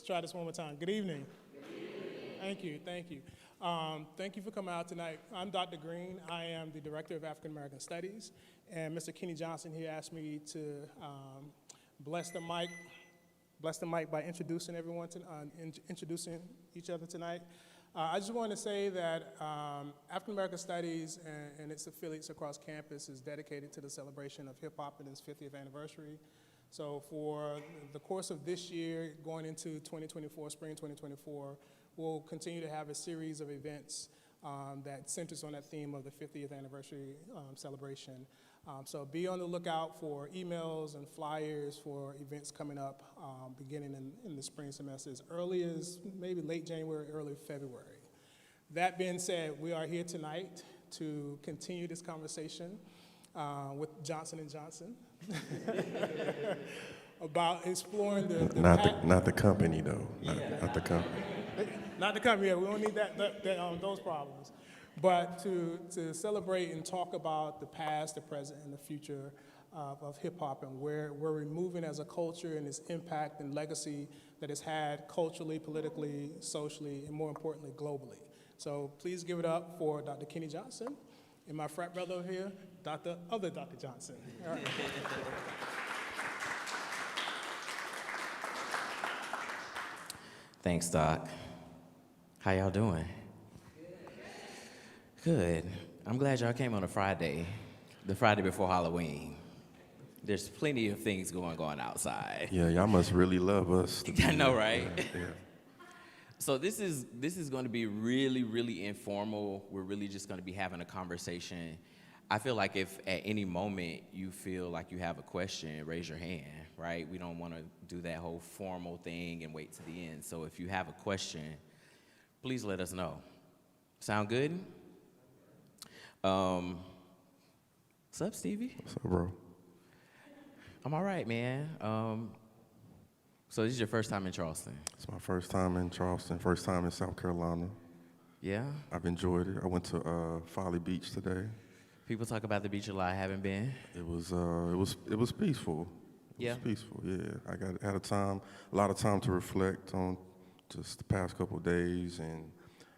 try this one more time. Good evening. Thank you. Thank you for coming out tonight. I'm Dr. Green. I am the Director of African American Studies, and Mr. Kenny Johnson here asked me to bless the mic by introducing everyone, introducing each other tonight. I just want to say that African American Studies and its affiliates across campus is dedicated to the celebration of hip-hop and its 50th anniversary. So for the course of this year, going into 2024, spring 2024, we'll continue to have a series of events that centers on that theme of the 50th anniversary celebration. So be on the lookout for emails and flyers for events coming up beginning in the spring semester, as early as maybe late January, early February. That being said, we are here tonight to continue this conversation with Johnson & Johnson about exploring the not the company though, not the company. Not the company, yeah, we don't need those problems. But to celebrate and talk about the past, the present, and the future of hip-hop and where we're moving as a culture and its impact and legacy that it's had culturally, politically, socially, and more importantly, globally. So please give it up for Dr. Kenny Johnson and my frat brother over here, Dr. Johnson. All right. Thanks, Doc. How y'all doing? Good. I'm glad y'all came on a Friday, the Friday before Halloween. There's plenty of things going on outside. Yeah, y'all must really love us. I know, right? Yeah. So this is going to be really, really informal. We're really just going to be having a conversation. I feel like if at any moment you feel like you have a question, raise your hand, right? We don't want to do that whole formal thing and wait to the end. So if you have a question, please let us know. Sound good? What's up, Stevie? What's up, bro? I'm all right, man. So this is your first time in Charleston? It's my first time in Charleston, first time in South Carolina. Yeah? I've enjoyed it. I went to Folly Beach today. People talk about the beach a lot. I haven't been. It was peaceful. It was peaceful, yeah. I had a lot of time to reflect on just the past couple of days, and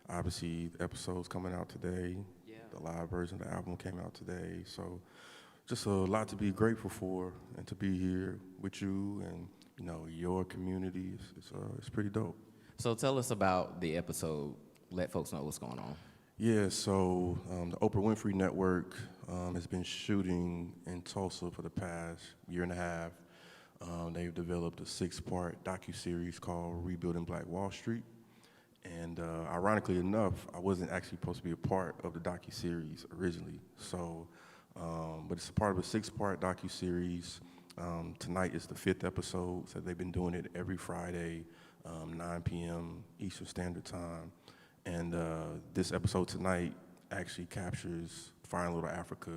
obviously the episode's coming out today. Yeah. The live version of the album came out today. So just a lot to be grateful for, and to be here with you and your community. It's pretty dope. So tell us about the episode. Let folks know what's going on. Yeah, so the Oprah Winfrey Network has been shooting in Tulsa for the past year and a half. They've developed a 6-part docuseries called Rebuilding Black Wall Street. And ironically enough, I wasn't actually supposed to be a part of the docuseries originally. So, but it's a part of a 6-part docuseries. Tonight is the 5th episode, so they've been doing it every Friday, 9 p.m. Eastern Standard Time. And this episode tonight actually captures Fire in Little Africa,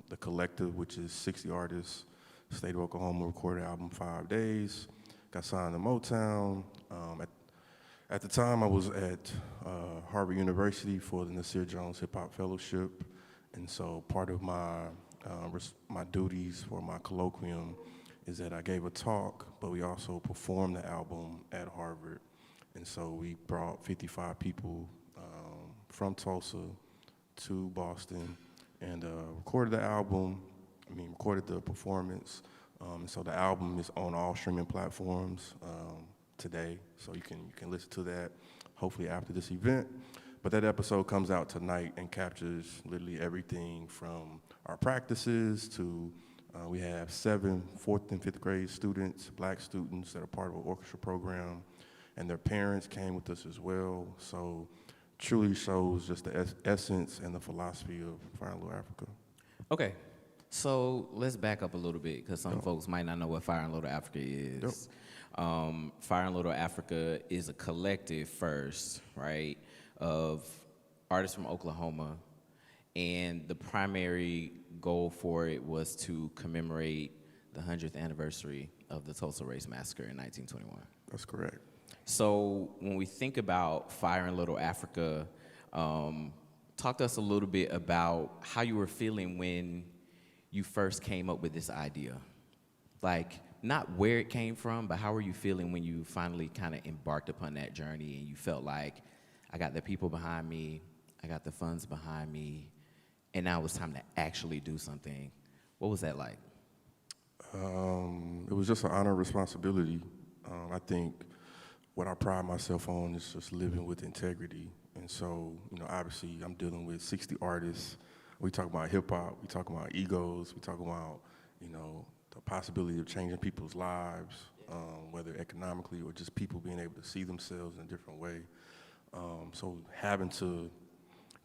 the collective, which is 60 artists, State of Oklahoma, recorded album 5 days, got signed to Motown. At the time, I was at Harvard University for the Nasir Jones Hip Hop Fellowship, and so part of my duties for my colloquium is that I gave a talk, but we also performed the album at Harvard. And so we brought 55 people from Tulsa to Boston and recorded the performance. And so the album is on all streaming platforms today, so you can listen to that hopefully after this event. But that episode comes out tonight and captures literally everything from our practices to we have 7 4th and 5th grade students, black students that are part of an orchestra program, and their parents came with us as well. So truly shows just the essence and the philosophy of Fire in Little Africa. Okay, so let's back up a little bit, because some folks might not know what Fire in Little Africa is. Fire in Little Africa is a collective first, right, of artists from Oklahoma, and the primary goal for it was to commemorate the 100th anniversary of the Tulsa Race Massacre in 1921. That's correct. So when we think about Fire in Little Africa, talk to us a little bit about how you were feeling when you first came up with this idea. Like, not where it came from, but how were you feeling when you finally kind of embarked upon that journey and you felt like, I got the people behind me, I got the funds behind me, and now it's time to actually do something? What was that like? It was just an honor and responsibility. I think what I pride myself on is just living with integrity. And so, obviously I'm dealing with 60 artists. We talk about hip hop, we talk about egos, we talk about, the possibility of changing people's lives, whether economically or just people being able to see themselves in a different way. So having to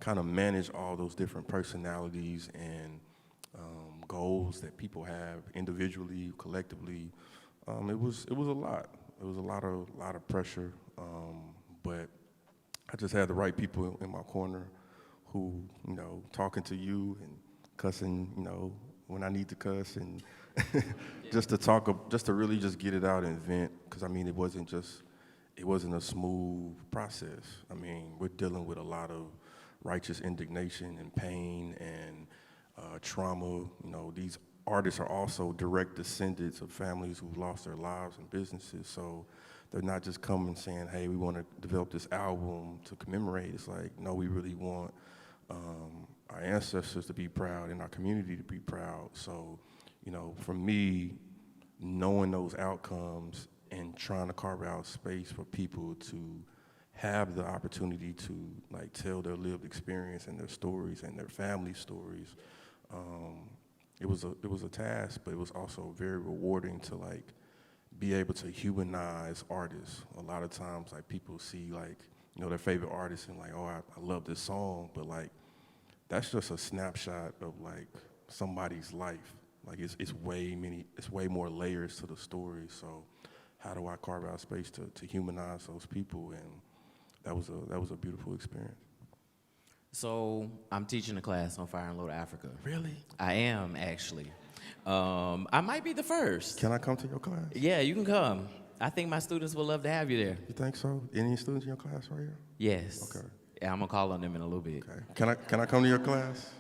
kind of manage all those different personalities and goals that people have individually, collectively, it was a lot. It was a lot of pressure, but I just had the right people in my corner who, talking to you and cussing, when I need to cuss, and just to really just get it out and vent. Because it wasn't a smooth process. We're dealing with a lot of righteous indignation and pain and trauma. These artists are also direct descendants of families who've lost their lives and businesses. So they're not just coming saying, hey, we want to develop this album to commemorate. It's like, no, we really want our ancestors to be proud and our community to be proud. So, for me, knowing those outcomes and trying to carve out space for people to have the opportunity to tell their lived experience and their stories and their family stories, it was a task, but it was also very rewarding to be able to humanize artists. A lot of times people see their favorite artist and oh, I love this song, but that's just a snapshot of somebody's life. It's way more layers to the story. So how do I carve out space to humanize those people? And that was a beautiful experience. So I'm teaching a class on Fire and Load Africa. Really? I am, actually. I might be the first. Can I come to your class? Yeah, you can come. I think my students would love to have you there. You think so? Any students in your class right here? Yes. Okay. Yeah, I'm gonna call on them in a little bit. Okay. Can I come to your class?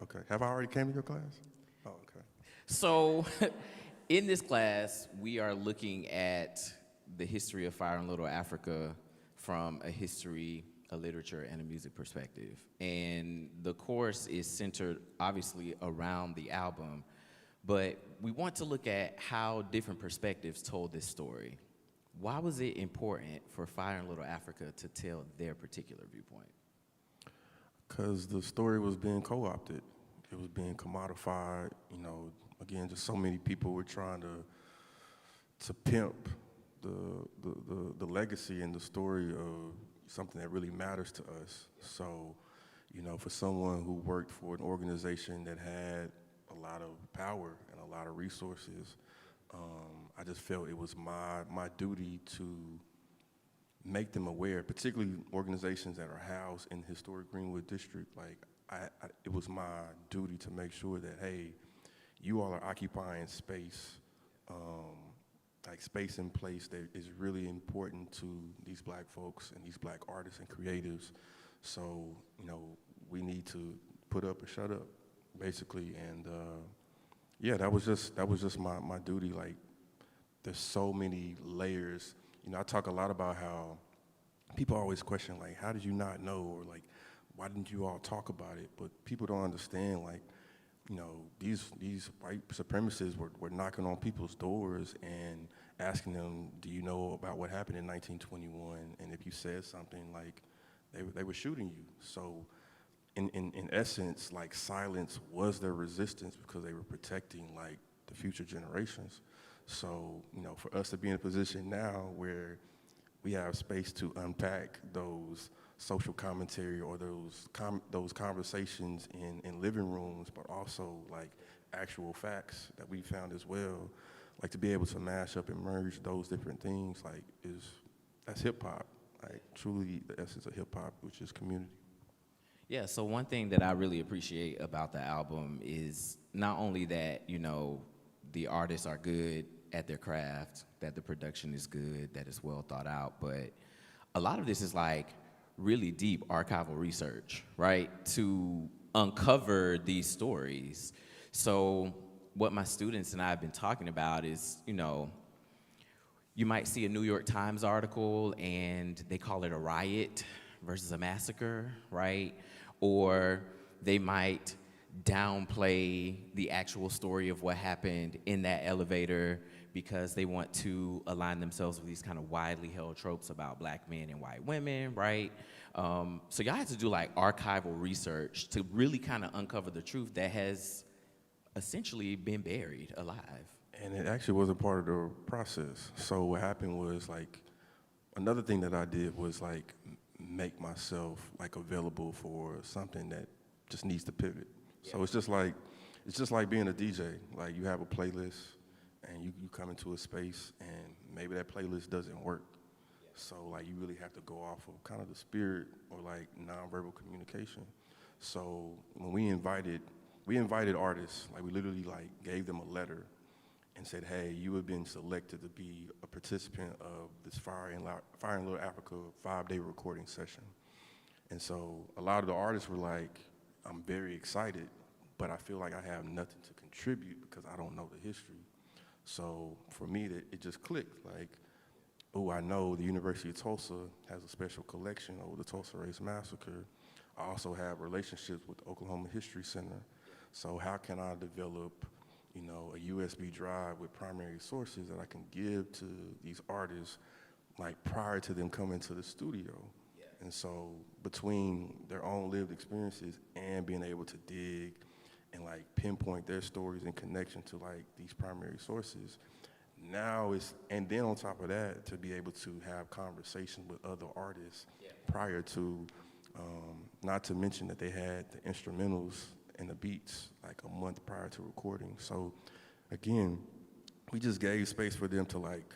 Okay. Have I already came to your class? Oh, okay. So, in this class, we are looking at the history of Fire and Little Africa from a history, a literature, and a music perspective. And the course is centered, obviously, around the album, but we want to look at how different perspectives told this story. Why was it important for Fire and Little Africa to tell their particular viewpoint? Because the story was being co-opted. It was being commodified. Again, just so many people were trying to pimp the legacy and the story of something that really matters to us. So, for someone who worked for an organization that had a lot of power and a lot of resources, I just felt it was my duty to make them aware, particularly organizations that are housed in the historic Greenwood District. It was my duty to make sure that, hey, you all are occupying space, space and place that is really important to these black folks and these black artists and creatives. So, we need to put up or shut up, basically. And yeah, that was just my duty. There's so many layers. I talk a lot about how people always question, how did you not know? Or why didn't you all talk about it? But people don't understand, these white supremacists were knocking on people's doors and asking them, do you know about what happened in 1921? And if you said something, they were shooting you. So in essence, silence was their resistance because they were protecting the future generations. So, for us to be in a position now where we have space to unpack those social commentary or those conversations in living rooms, but also actual facts that we found as well, to be able to mash up and merge those different things, that's hip hop, truly the essence of hip hop, which is community. Yeah, so one thing that I really appreciate about the album is not only that, the artists are good at their craft, that the production is good, that it's well thought out, but a lot of this is really deep archival research, right? To uncover these stories. So what my students and I have been talking about is, you might see a New York Times article and they call it a riot versus a massacre, right? Or they might downplay the actual story of what happened in that elevator because they want to align themselves with these kind of widely held tropes about black men and white women, right? So y'all had to do like archival research to really kind of uncover the truth that has essentially been buried alive. And it actually wasn't part of the process. So what happened was like, another thing that I did was like make myself like available for something that just needs to pivot. Yeah. So it's just like being a DJ. Like you have a playlist and you come into a space and maybe that playlist doesn't work. Yeah. So like you really have to go off of kind of the spirit or like nonverbal communication. So when we invited artists, like we literally like gave them a letter and said, hey, you have been selected to be a participant of this Fire in Little Africa 5-day recording session. And so a lot of the artists were like, I'm very excited, but I feel like I have nothing to contribute because I don't know the history. So for me, it just clicked, like, oh, I know the University of Tulsa has a special collection over the Tulsa Race Massacre. I also have relationships with the Oklahoma History Center. So how can I develop, a USB drive with primary sources that I can give to these artists, like prior to them coming to the studio? Yeah. And so between their own lived experiences and being able to dig and like pinpoint their stories in connection to like these primary sources, and then on top of that, to be able to have conversations with other artists prior to, not to mention that they had the instrumentals and the beats like a month prior to recording. So again, we just gave space for them to like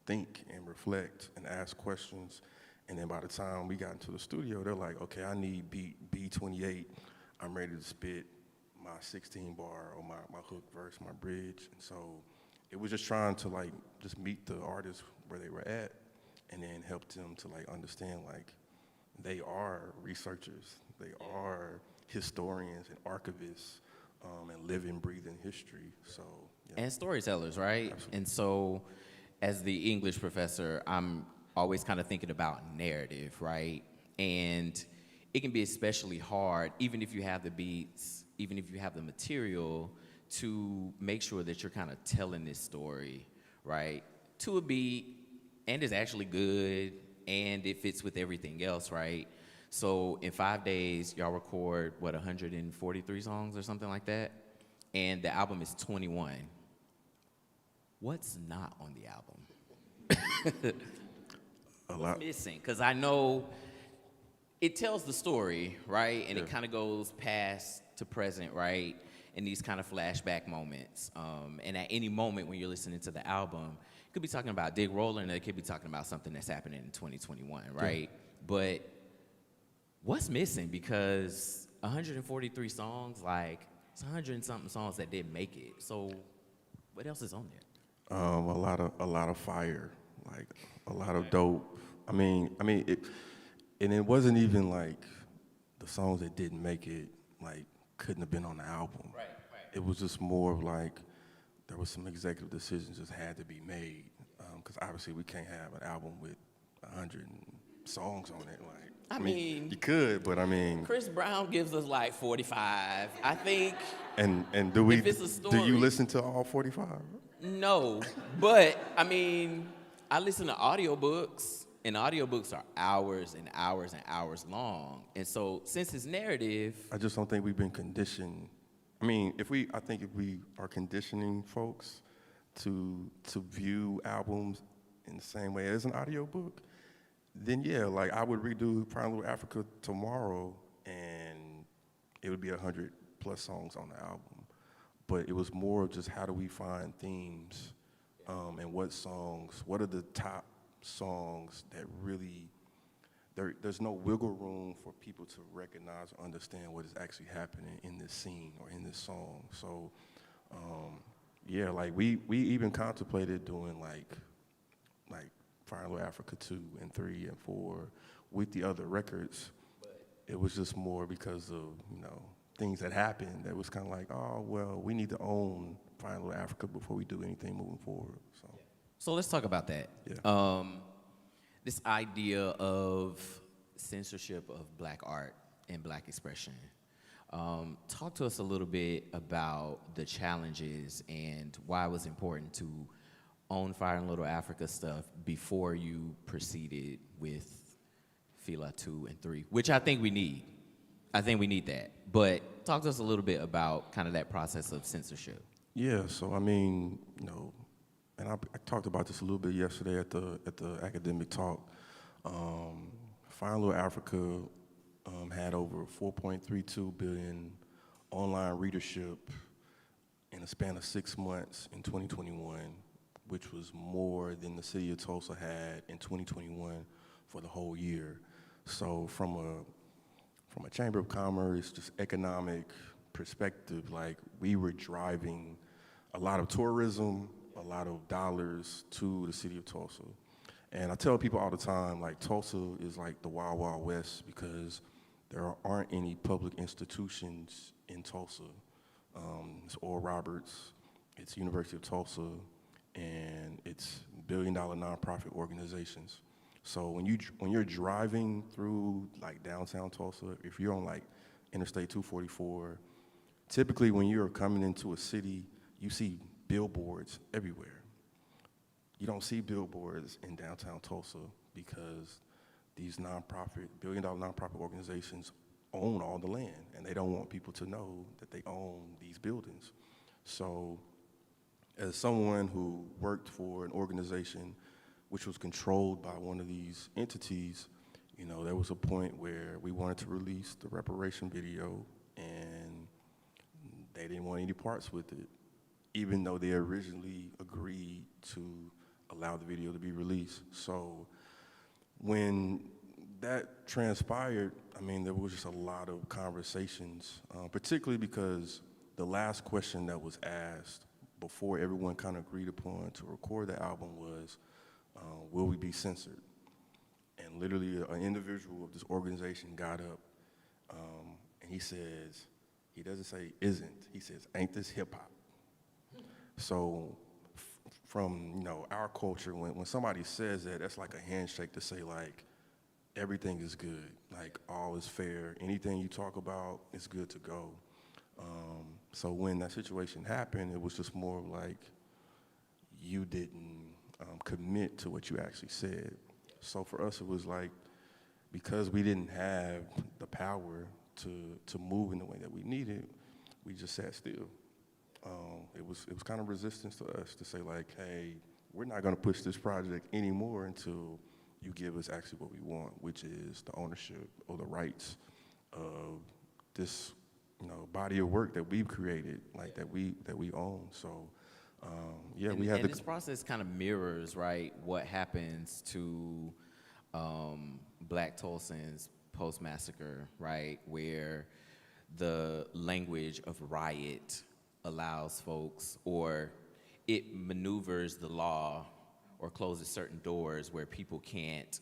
think and reflect and ask questions. And then by the time we got into the studio, they're like, okay, I need beat B28. I'm ready to spit my 16 bar or my hook verse, my bridge. And so it was just trying to like just meet the artists where they were at and then help them to like understand like they are researchers, they are historians and archivists, and living, breathing history. So yeah. And storytellers, right? Absolutely. And so as the English professor, I'm always kind of thinking about narrative, right? And it can be especially hard, even if you have the beats, even if you have the material, to make sure that you're kind of telling this story, right? To a beat, and it's actually good, and it fits with everything else, right? So in 5 days, y'all record, 143 songs or something like that? And the album is 21. What's not on the album? What's missing? Because I know it tells the story, right? And it kind of goes past to present, right? In these kind of flashback moments. And at any moment when you're listening to the album, it could be talking about Dick Rowland, or it could be talking about something that's happening in 2021, right? Yeah. But what's missing? Because 143 songs, like, it's 100 and something songs that didn't make it. So what else is on there? A lot of fire, like a lot of dope. I mean, it wasn't even like the songs that didn't make it, like, couldn't have been on the album. Right. It was just more of like, there was some executive decisions just had to be made. Because obviously we can't have an album with 100 songs on it. Like, I mean, you could, but I mean, Chris Brown gives us like 45. I think. And do we? If it's a story, do you listen to all 45? No, but I mean, I listen to audiobooks, and audiobooks are hours and hours and hours long. And so, since it's narrative, I just don't think we've been conditioned. I mean, I think if we are conditioning folks to view albums in the same way as an audiobook, then yeah, like I would redo Prime Little Africa tomorrow, and it would be 100 plus songs on the album. But it was more of just how do we find themes, and what are the top songs that really, there's no wiggle room for people to recognize or understand what is actually happening in this scene or in this song. So, yeah, like we even contemplated doing like Fire in Little Africa 2 and 3 and 4 with the other records. It was just more because of, things that happened that was kind of like, oh, well, we need to own Fire in Little Africa before we do anything moving forward. So let's talk about that. Yeah. This idea of censorship of black art and black expression. Talk to us a little bit about the challenges and why it was important to own Fire in Little Africa stuff before you proceeded with Fila 2 and 3, which I think we need. I think we need that. But talk to us a little bit about kind of that process of censorship. Yeah, so I mean, and I talked about this a little bit yesterday at the academic talk. Fire in Little Africa had over 4.32 billion online readership in a span of 6 months in 2021, which was more than the city of Tulsa had in 2021 for the whole year. So from a Chamber of Commerce, just economic perspective, like we were driving a lot of tourism, a lot of dollars to the city of Tulsa. And I tell people all the time, like Tulsa is like the Wild Wild West because there aren't any public institutions in Tulsa. It's Oral Roberts, it's University of Tulsa, and it's billion-dollar nonprofit organizations. So when you're driving through like downtown Tulsa, if you're on like Interstate 244, typically when you're coming into a city, you see billboards everywhere. You don't see billboards in downtown Tulsa because these billion-dollar nonprofit organizations own all the land, and they don't want people to know that they own these buildings. So as someone who worked for an organization which was controlled by one of these entities, there was a point where we wanted to release the reparation video, and they didn't want any parts with it, even though they originally agreed to allow the video to be released. So when that transpired, there was just a lot of conversations, particularly because the last question that was asked before everyone kind of agreed upon to record the album was, will we be censored? And literally an individual of this organization got up and he doesn't say isn't, he says, ain't this hip hop? So from our culture, when somebody says that, that's like a handshake to say like, everything is good, like all is fair, anything you talk about is good to go. So when that situation happened, it was just more like you didn't commit to what you actually said. So for us, it was like, because we didn't have the power to move in the way that we needed, we just sat still. It was kind of resistance to us to say like, hey, we're not gonna push this project anymore until you give us actually what we want, which is the ownership or the rights of this, body of work that we've created, like that we own. So, we had this process kind of mirrors, right, what happens to Black Tulsans post-massacre, right, where the language of riot allows folks, or it maneuvers the law or closes certain doors where people can't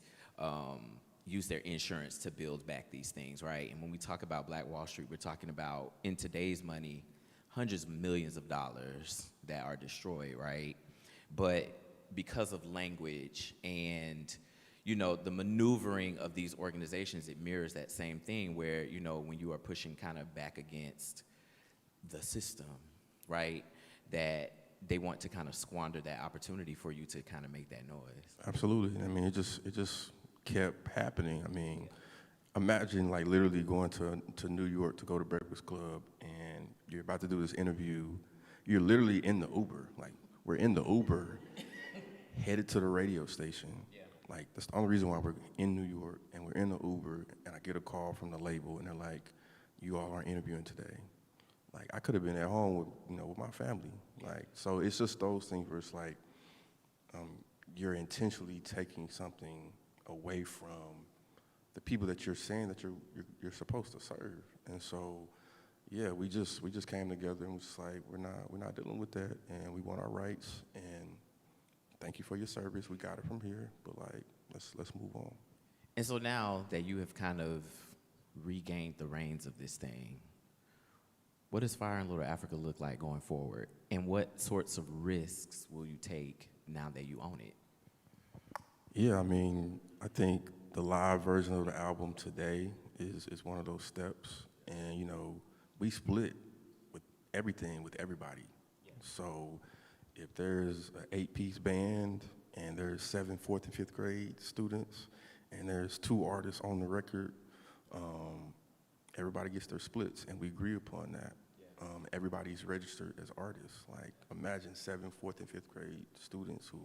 use their insurance to build back these things, right? And when we talk about Black Wall Street, we're talking about, in today's money, hundreds of millions of dollars that are destroyed, right? But because of language and, the maneuvering of these organizations, it mirrors that same thing where, when you are pushing kind of back against the system, right, that they want to kind of squander that opportunity for you to kind of make that noise. Absolutely. It just kept happening. Imagine like literally going to New York to go to Breakfast Club, and you're about to do this interview. You're literally in the Uber. Like, we're in the Uber, headed to the radio station. Yeah. Like, that's the only reason why we're in New York, and we're in the Uber, and I get a call from the label, and they're like, you all are interviewing today. Like, I could have been at home with, with my family. Like, so it's just those things where it's like, you're intentionally taking something away from the people that you're saying that you're supposed to serve. And so, yeah, we just came together and was just like, we're not dealing with that, and we want our rights, and thank you for your service. We got it from here, but like, let's move on. And so now that you have kind of regained the reins of this thing, What does Fire in Little Africa look like going forward? And what sorts of risks will you take now that you own it? Yeah, I mean, I think the live version of the album today is one of those steps. And, you know, we split with everything, with everybody. Yeah. So if there's an 8-piece band and there's 7 4th and 5th grade students and there's 2 artists on the record, everybody gets their splits, and we agree upon that. Yeah. Everybody's registered as artists. Like, imagine 7 4th and 5th grade students who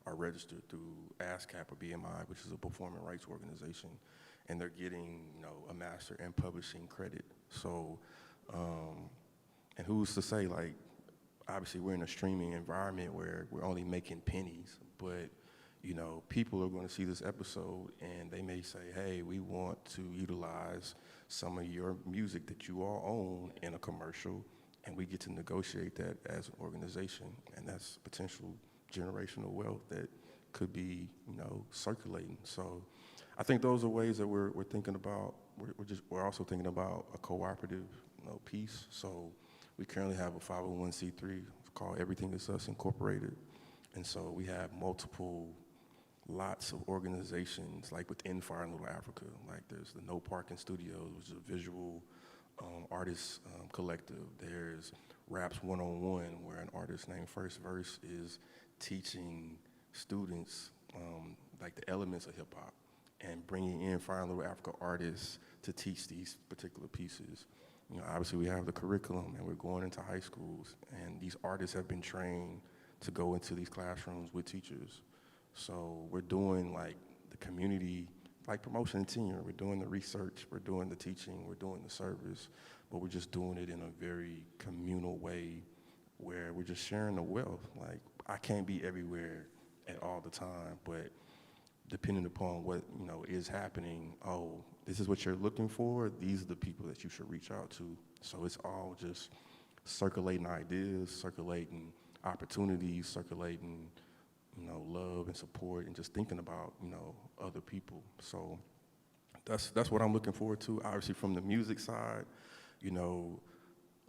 are registered through ASCAP or BMI, which is a performing rights organization, and they're getting, you know, a master and publishing credit. So, and who's to say, like, obviously we're in a streaming environment where we're only making pennies, but, you know, people are going to see this episode and they may say, hey, we want to utilize some of your music that you all own in a commercial, and we get to negotiate that as an organization, and that's potential generational wealth that could be, you know, circulating. So I think those are ways that we're thinking about. We're also thinking about a cooperative, you know, piece. So we currently have a 501c3 called Everything Is Us Incorporated, and so we have lots of organizations like within Fire in Little Africa. Like there's the No Parking Studios, which is a visual artist collective. There's Raps 101, where an artist named First Verse is teaching students like the elements of hip hop and bringing in Fire in Little Africa artists to teach these particular pieces. You know, obviously we have the curriculum and we're going into high schools, and these artists have been trained to go into these classrooms with teachers. So we're doing like the community, like promotion and tenure. We're doing the research, we're doing the teaching, we're doing the service, but we're just doing it in a very communal way where we're just sharing the wealth. Like, I can't be everywhere at all the time, but depending upon what, you know, is happening, oh, this is what you're looking for, these are the people that you should reach out to. So it's all just circulating ideas, circulating opportunities, circulating, you know, love and support, and just thinking about, you know, other people. So that's what I'm looking forward to. Obviously, from the music side, you know,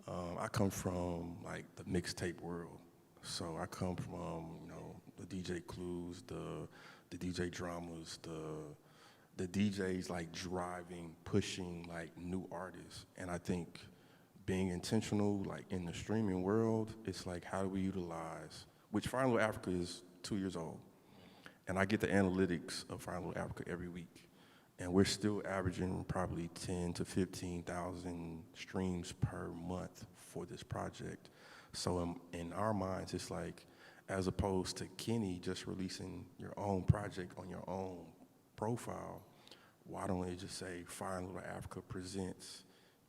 I come from like the mixtape world. So I come from, you know, the DJ Clues, the DJ Dramas, the DJs like driving, pushing like new artists. And I think being intentional, like in the streaming world, it's like, how do we utilize, which Fire in Little Africa is 2 years old. And I get the analytics of Fire in Little Africa every week. And we're still averaging probably 10 to 15,000 streams per month for this project. So in our minds, it's like, as opposed to Kenny just releasing your own project on your own profile, why don't they just say Fire in Little Africa presents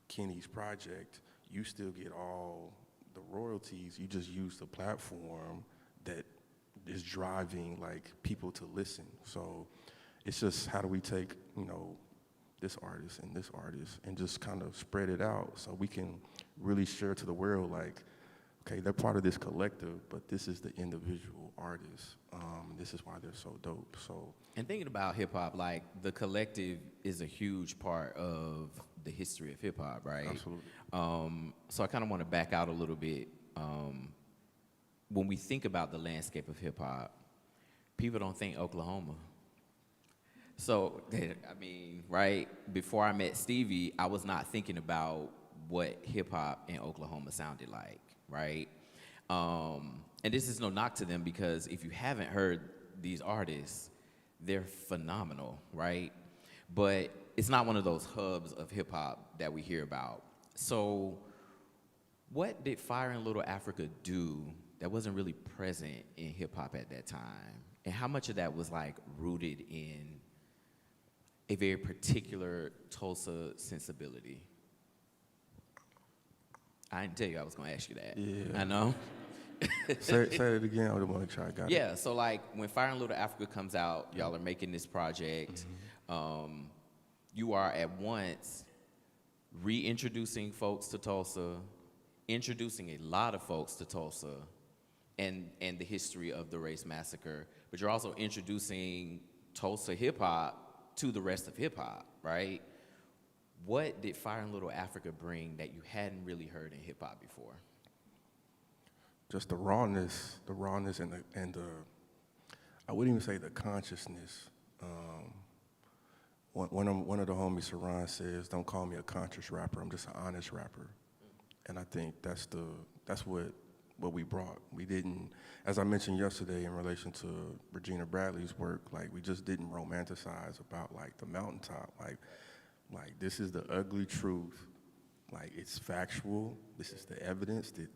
Kenny's project? You still get all the royalties. You just use the platform that is driving like people to listen. So it's just, how do we take, you know, this artist and just kind of spread it out so we can really share to the world, like, okay, they're part of this collective, but this is the individual artist. This is why they're so dope. So, and thinking about hip hop, like the collective is a huge part of the history of hip hop, right? Absolutely. So I kind of want to back out a little bit. When we think about the landscape of hip hop, people don't think Oklahoma. So, I mean, right, before I met Stevie, I was not thinking about what hip hop in Oklahoma sounded like, right? And this is no knock to them, because if you haven't heard these artists, they're phenomenal, right? But it's not one of those hubs of hip hop that we hear about. So what did Fire in Little Africa do that wasn't really present in hip hop at that time? And how much of that was like rooted in a very particular Tulsa sensibility? I didn't tell you I was gonna ask you that. Yeah. I know. say it again. I want to make sure I got it. Yeah, so like when Fire in Little Africa comes out, y'all are making this project. You are at once reintroducing folks to Tulsa, introducing a lot of folks to Tulsa and the history of the race massacre, but you're also introducing Tulsa hip hop to the rest of hip hop, right? what did Fire in Little Africa bring that you hadn't really heard in hip hop before? Just the rawness and the I wouldn't even say the consciousness. One of the homies, Saran, says, "Don't call me a conscious rapper. I'm just an honest rapper." And I think that's what we brought. We didn't, as I mentioned yesterday in relation to Regina Bradley's work, like we just didn't romanticize about like the mountaintop. Like this is the ugly truth. Like it's factual. This is the evidence, the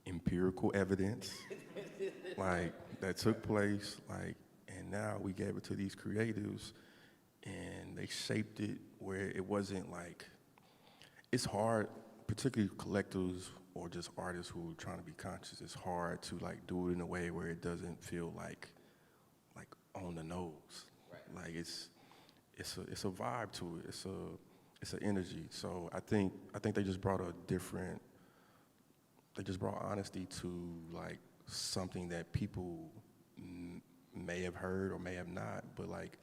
empirical evidence, like that took place. Like, and now we gave it to these creatives, and they shaped it where it wasn't like. It's hard, particularly collectives or just artists who are trying to be conscious. It's hard to like do it in a way where it doesn't feel like on the nose. Right. Like it's a vibe to it. It's an energy. So I think they just brought they just brought honesty to like something that people may have heard or may have not, but like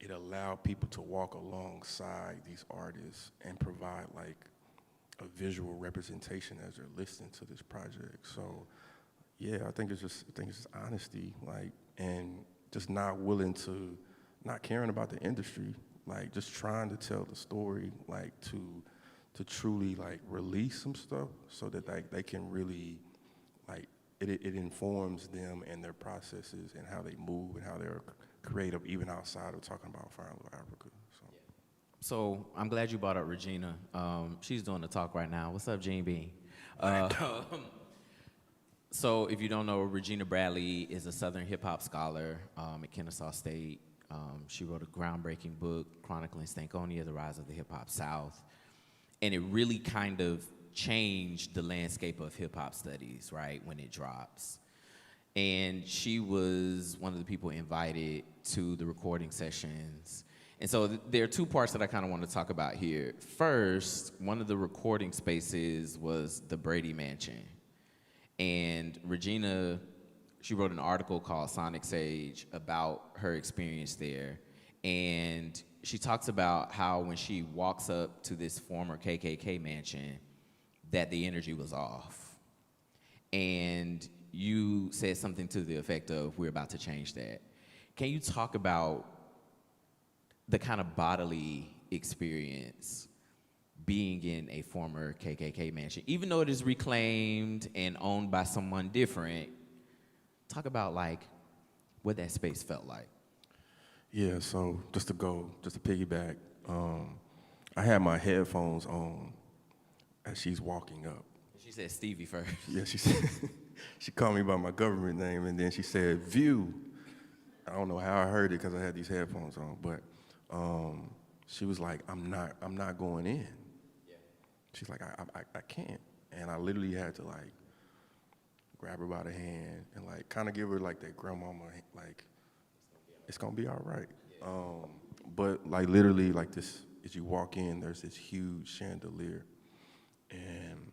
it allowed people to walk alongside these artists and provide like a visual representation as they're listening to this project. So yeah, I think it's just honesty, like, and just not caring about the industry, like just trying to tell the story, like to truly like release some stuff so that like they can really like it informs them and their processes and how they move and how they're creative even outside of talking about Fire in Little Africa. So I'm glad you brought up Regina. She's doing the talk right now. What's up, Gene Bean? So if you don't know, Regina Bradley is a Southern hip hop scholar at Kennesaw State. She wrote a groundbreaking book chronicling Stankonia, the rise of the hip hop South. And it really kind of changed the landscape of hip hop studies, right, when it drops. And she was one of the people invited to the recording sessions. And so there are two parts that I kind of want to talk about here. First, one of the recording spaces was the Brady Mansion. And Regina, she wrote an article called Sonic Sage about her experience there. And she talks about how when she walks up to this former KKK mansion, that the energy was off. And you said something to the effect of, we're about to change that. Can you talk about the kind of bodily experience being in a former KKK mansion, even though it is reclaimed and owned by someone different? Talk about like what that space felt like. Yeah, so just to piggyback, I had my headphones on as she's walking up. She said Stevie first. Yeah, she said, she called me by my government name, and then she said, "View." I don't know how I heard it because I had these headphones on, but she was like, I'm not going in. Yeah. She's like, I can't. And I literally had to like grab her by the hand and like kind of give her like that grandmama, like, it's gonna be all right. Yeah. But like literally like this, as you walk in, there's this huge chandelier. And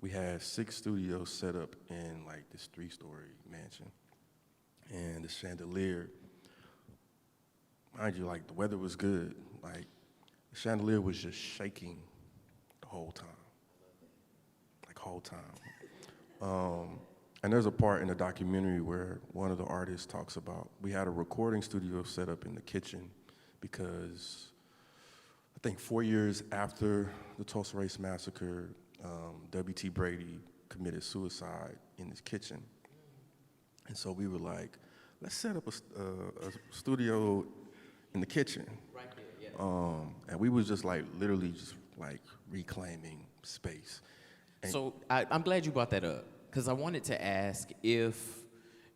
we had 6 studios set up in like this 3-story mansion. And the chandelier, mind you, like the weather was good. Like the chandelier was just shaking the whole time. Like whole time. And there's a part in the documentary where one of the artists talks about, we had a recording studio set up in the kitchen because I think 4 years after the Tulsa Race Massacre, W.T. Brady committed suicide in his kitchen. And so we were like, let's set up a studio in the kitchen. Right there, yeah. And we was just like, literally just like reclaiming space. And so I'm glad you brought that up, because I wanted to ask if,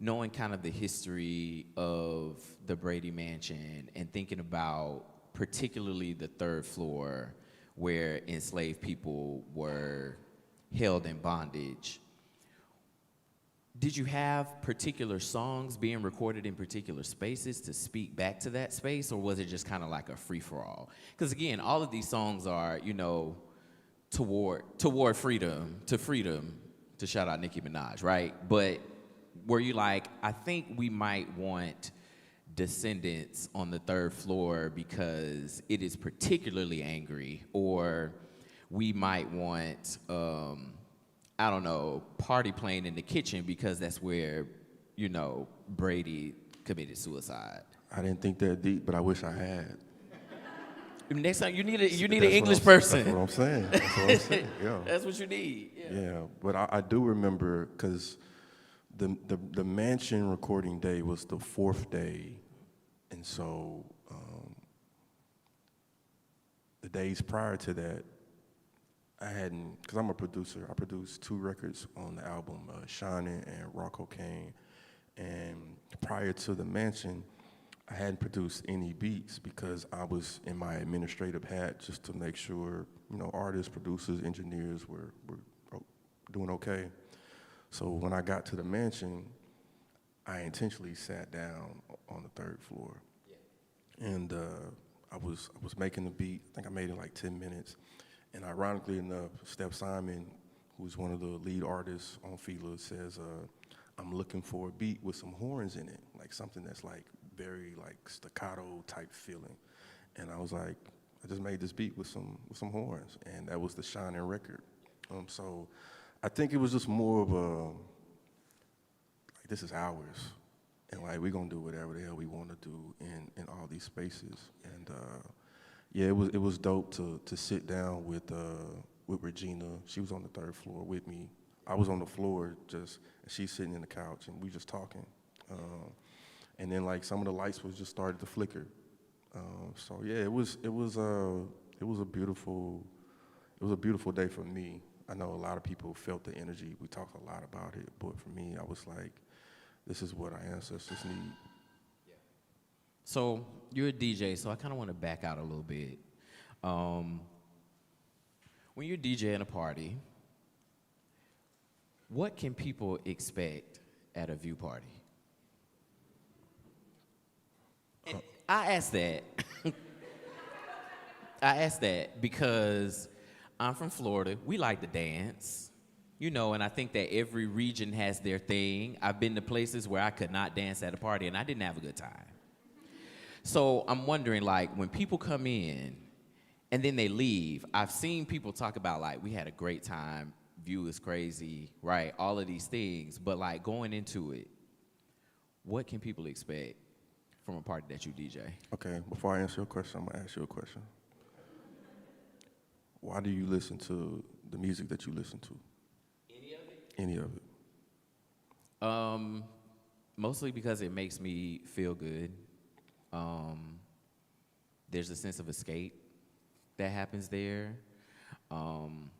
knowing kind of the history of the Brady Mansion and thinking about particularly the 3rd floor where enslaved people were held in bondage, did you have particular songs being recorded in particular spaces to speak back to that space, or was it just kind of like a free-for-all? Because again, all of these songs are, you know, toward freedom, to shout out Nicki Minaj, right? But were you like, I think we might want descendants on the third floor because it is particularly angry, or we might want, I don't know, party playing in the kitchen because that's where, Brady committed suicide. I didn't think that deep, but I wish I had. Next time you need an That's English That's person. what I'm saying. That's what I'm saying. Yeah. That's what you need. Yeah. Yeah, but I do remember because the mansion recording day was the fourth day, and so the days prior to that, I hadn't, because I'm a producer. I produced 2 records on the album, Shining and Raw Cocaine, and prior to the mansion, I hadn't produced any beats because I was in my administrative hat just to make sure, artists, producers, engineers were doing okay. So when I got to the mansion, I intentionally sat down on the 3rd floor. Yeah. And I was making the beat. I think I made it like 10 minutes. And ironically enough, Steph Simon, who's one of the lead artists on Fila, says, I'm looking for a beat with some horns in it, like something that's like very like staccato type feeling. And I was like, I just made this beat with some horns, and that was the Shining record. So I think it was just more of a, like, this is ours, and like we're gonna do whatever the hell we want to do in all these spaces. And yeah, it was dope to sit down with Regina. She was on the 3rd floor with me. I was on the floor and she's sitting in the couch, and we just talking. And then like some of the lights was just started to flicker. So yeah, it was a beautiful day for me. I know a lot of people felt the energy. We talked a lot about it, but for me, I was like, this is what our ancestors need. Yeah. So you're a DJ, so I kind of want to back out a little bit. When you're DJing a party, what can people expect at a view party? I ask that. I ask that because I'm from Florida. We like to dance, and I think that every region has their thing. I've been to places where I could not dance at a party, and I didn't have a good time. So I'm wondering, like, when people come in and then they leave, I've seen people talk about, like, we had a great time, view is crazy, right? All of these things. But, like, going into it, what can people expect from a party that you DJ? Okay, before I answer your question, I'm gonna ask you a question. Why do you listen to the music that you listen to? Any of it? Any of it? Mostly because it makes me feel good. There's a sense of escape that happens there. I'm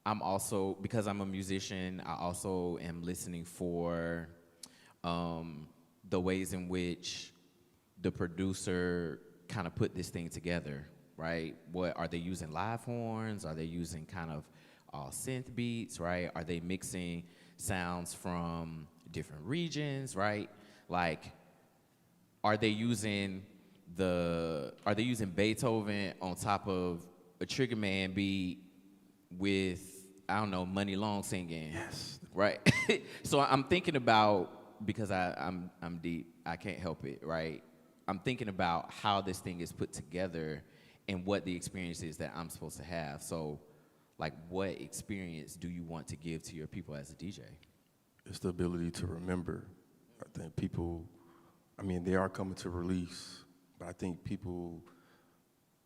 also, because I'm a musician, I also am listening for the ways in which the producer kind of put this thing together, right? What are they using? Live horns? Are they using kind of all synth beats, right? Are they mixing sounds from different regions, right? Like, are they using Beethoven on top of a Trigger Man beat with, I don't know, Money Long singing? Yes. Right? So I'm thinking about, because I'm deep, I can't help it, right? I'm thinking about how this thing is put together and what the experience is that I'm supposed to have. So, like, what experience do you want to give to your people as a DJ? It's the ability to remember. I think people, they are coming to release, but I think people,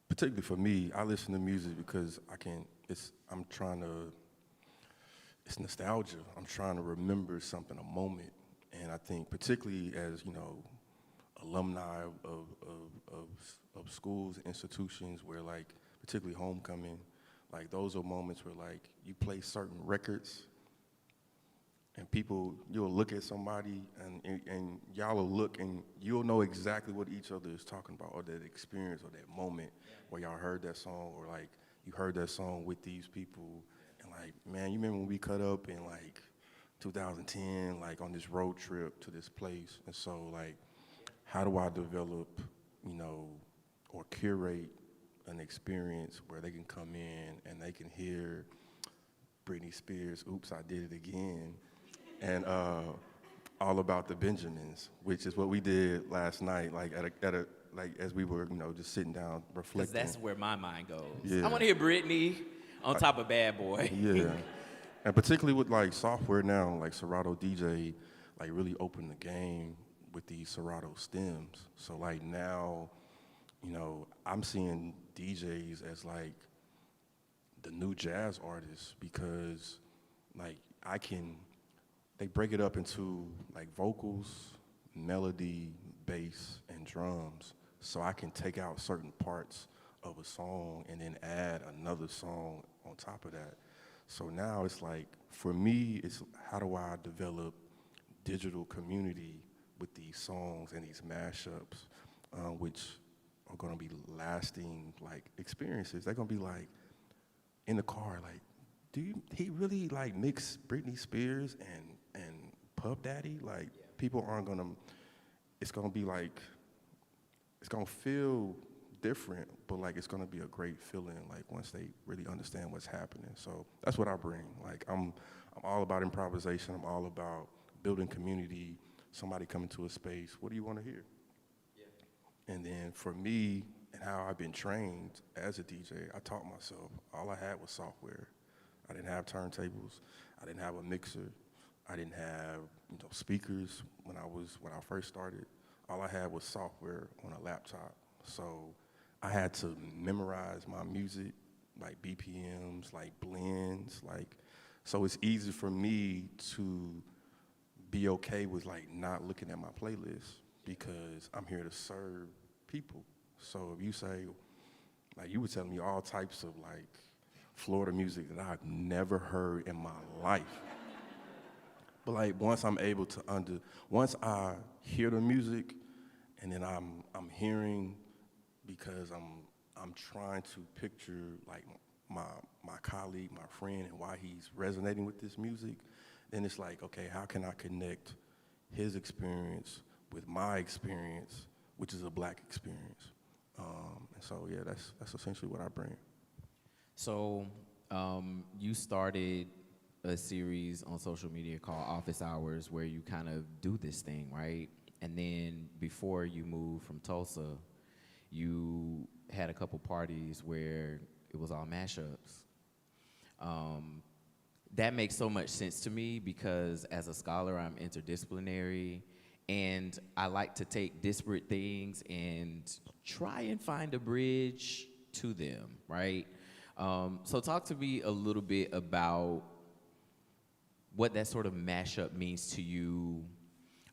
particularly for me, I listen to music because it's nostalgia. I'm trying to remember something, a moment. And I think particularly as, alumni of schools and institutions where, like, particularly homecoming, like, those are moments where, like, you play certain records and you'll look at somebody and y'all will look and you'll know exactly what each other is talking about, or that experience or that moment where y'all heard that song, or like you heard that song with these people, and like, man, you remember when we cut up in like 2010, like on this road trip to this place. And so, like, how do I develop, or curate an experience where they can come in and they can hear Britney Spears' "Oops, I Did It Again," and all about the Benjamins, which is what we did last night, like like as we were, just sitting down Because reflecting. that's where my mind goes. Yeah. I want to hear Brittany on top of Bad Boy. Yeah, and particularly with like software now, like Serato DJ, like really opened the game with these Serato stems. So like now, I'm seeing DJs as like the new jazz artists because like they break it up into like vocals, melody, bass, and drums. So I can take out certain parts of a song and then add another song on top of that. So now it's like, for me, it's how do I develop digital community with these songs and these mashups, which are gonna be lasting like experiences. They're gonna be like in the car, like, he really like mix Britney Spears and Puff Daddy? Like, people aren't gonna, it's gonna be like, it's gonna feel different, but like it's gonna be a great feeling like once they really understand what's happening. So that's what I bring. Like I'm all about improvisation. I'm all about building community. Somebody coming to a space, what do you want to hear? Yeah. And then for me and how I've been trained as a DJ, I taught myself. All I had was software. I didn't have turntables. I didn't have a mixer. I didn't have speakers when I first started. All I had was software on a laptop. So I had to memorize my music, like BPMs, like blends, so it's easy for me to be okay with like not looking at my playlist because I'm here to serve people. So if you say, like you were telling me all types of like Florida music that I've never heard in my life. But like once I'm able to once I hear the music and then I'm hearing, because I'm trying to picture like my colleague, my friend, and why he's resonating with this music, then it's like, okay, how can I connect his experience with my experience, which is a Black experience? And so yeah, that's essentially what I bring. So you started a series on social media called Office Hours where you kind of do this thing, right? And then before you moved from Tulsa, you had a couple parties where it was all mashups. That makes so much sense to me because as a scholar, I'm interdisciplinary, and I like to take disparate things and try and find a bridge to them, right? So talk to me a little bit about what that sort of mashup means to you.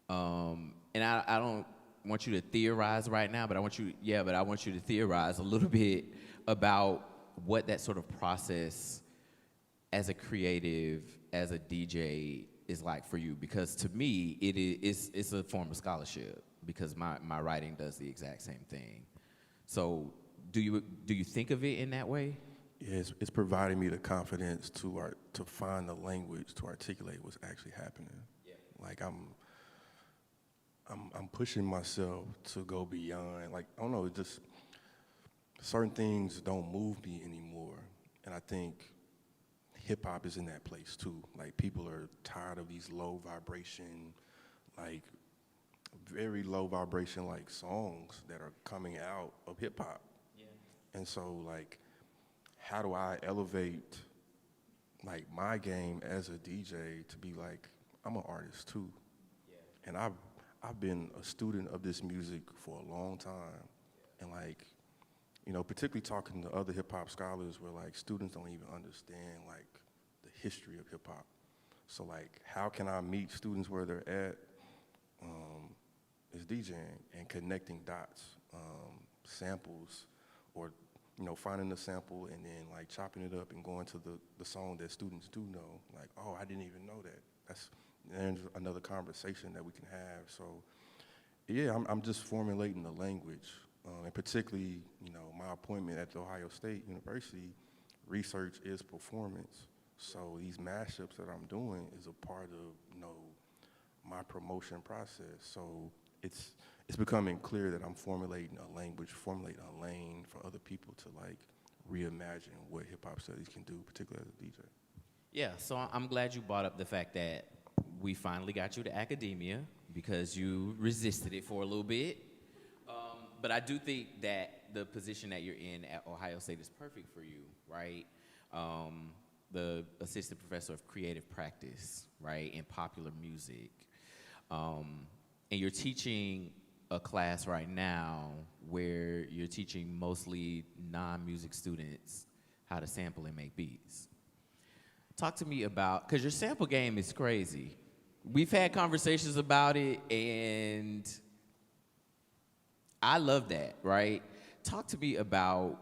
And I don't want you to theorize right now, but I want you to theorize a little bit about what that sort of process as a creative, as a DJ is like for you. Because to me, it's a form of scholarship because my writing does the exact same thing. So do you think of it in that way? Yeah, it's providing me the confidence to find the language to articulate what's actually happening. Yeah. Like I'm pushing myself to go beyond. Like I don't know, it's just certain things don't move me anymore, and I think hip hop is in that place too. Like people are tired of these low vibration, like very low vibration like songs that are coming out of hip hop. Yeah. And so like, how do I elevate like my game as a DJ to be like, I'm an artist too. Yeah. And I've been a student of this music for a long time. Yeah. And like, particularly talking to other hip hop scholars where like students don't even understand like the history of hip hop. So like, how can I meet students where they're at? Is DJing and connecting dots, samples, or finding the sample and then like chopping it up and going to the song that students do know. Like, oh, I didn't even know that. There's another conversation that we can have. So yeah, I'm just formulating the language, and particularly, my appointment at the Ohio State University, research is performance. So these mashups that I'm doing is a part of, my promotion process. So it's becoming clear that I'm formulating a language, formulating a lane for other people to like reimagine what hip hop studies can do, particularly as a DJ. Yeah, so I'm glad you brought up the fact that we finally got you to academia because you resisted it for a little bit. But I do think that the position that you're in at Ohio State is perfect for you, right? The assistant professor of creative practice, right, in popular music. And you're teaching a class right now where you're teaching mostly non-music students how to sample and make beats. Talk to me about, because your sample game is crazy. We've had conversations about it, and I love that, right? Talk to me about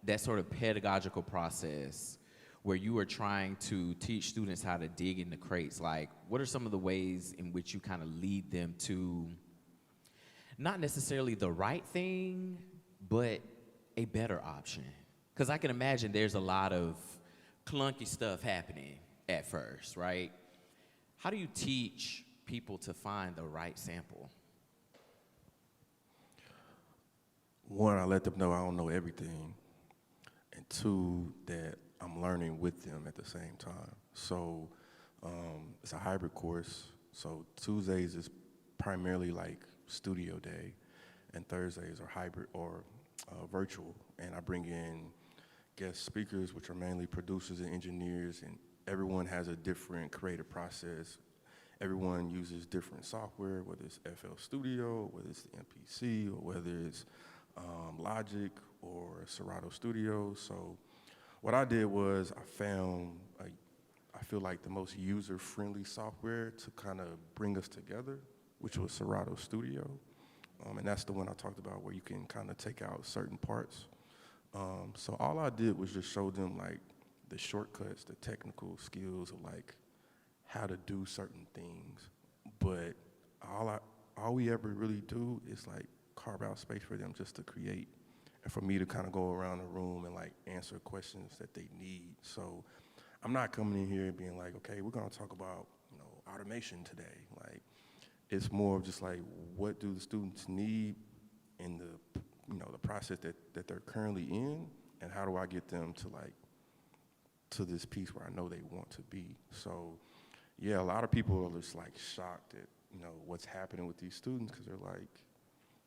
that sort of pedagogical process where you are trying to teach students how to dig in the crates. Like, what are some of the ways in which you kind of lead them to not necessarily the right thing, but a better option? Because I can imagine there's a lot of clunky stuff happening at first, right? How do you teach people to find the right sample? One, I let them know I don't know everything. And two, that I'm learning with them at the same time. So it's a hybrid course. So Tuesdays is primarily like studio day, and Thursdays are hybrid or virtual. And I bring in guest speakers, which are mainly producers and engineers, and everyone has a different creative process. Everyone uses different software, whether it's FL Studio, whether it's the MPC, or whether it's Logic or Serato Studio. So what I did was I found, I feel like the most user-friendly software to kind of bring us together, which was Serato Studio. And that's the one I talked about where you can kind of take out certain parts. So all I did was just show them like the shortcuts, the technical skills of like how to do certain things. But all we ever really do is like carve out space for them just to create, and for me to kind of go around the room and like answer questions that they need. So I'm not coming in here and being like, okay, we're gonna talk about, you know, automation today. Like, it's more of just like, what do the students need in the, you know, the process that they're currently in, and how do I get them to like, to this piece where I know they want to be. So yeah, a lot of people are just like shocked at, you know, what's happening with these students, because they're like,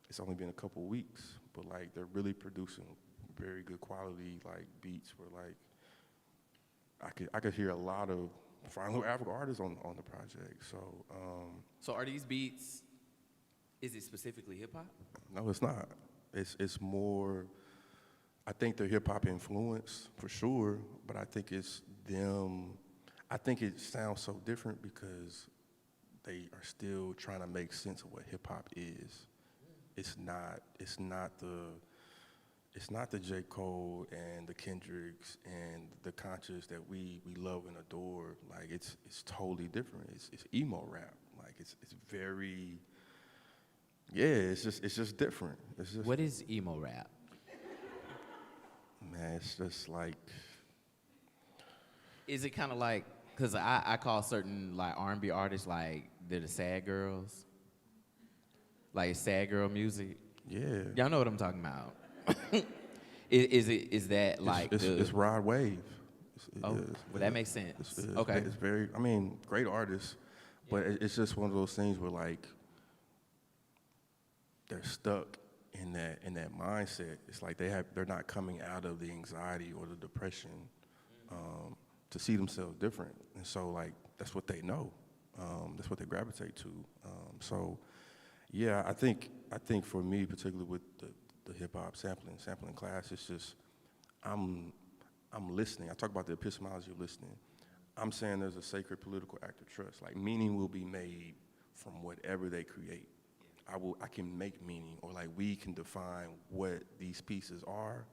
it's only been a couple weeks, but like they're really producing very good quality like beats where like I could hear a lot of Fine African artists on the project. So are these beats, is it specifically hip hop? no, it's not. It's more, I think they're hip hop influence for sure, but I think it's them. I think it sounds so different because they are still trying to make sense of what hip hop is. It's not the J. Cole and the Kendricks and the Conscious that we love and adore. Like, it's totally different. It's emo rap. Like, it's very, yeah, it's just different. It's just, What is emo rap? man, it's just like, Is it kind of like, because I call certain like R&B artists like they're the sad girls, like sad girl music. yeah. Y'all know what I'm talking about. Is that like it's Rod Wave. Oh, well, that makes sense. Okay. It's very, I mean, great artists, but it's just one of those things where like they're stuck in that mindset. It's like they're not coming out of the anxiety or the depression to see themselves different, and so like that's what they know. That's what they gravitate to. So yeah, I think for me, particularly with the hip hop sampling class, it's just I'm listening. I talk about the epistemology of listening. I'm saying there's a sacred political act of trust. Like, meaning will be made from whatever they create. I can make meaning, or like we can define what these pieces are.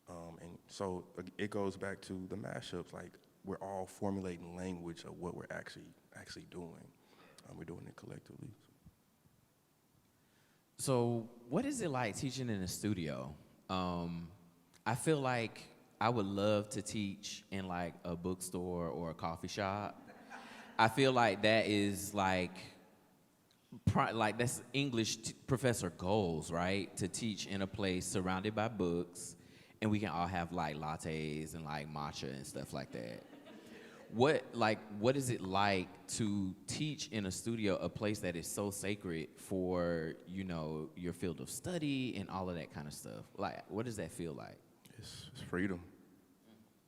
And so it goes back to the mashups. Like, we're all formulating language of what we're actually doing. We're doing it collectively. So what is it like teaching in a studio? I feel like I would love to teach in like a bookstore or a coffee shop. I feel like that is like that's English professor goals, right? To teach in a place surrounded by books, and we can all have like lattes and like matcha and stuff like that. what is it like to teach in a studio, a place that is so sacred for, you know, your field of study and all of that kind of stuff? Like, what does that feel like? It's freedom.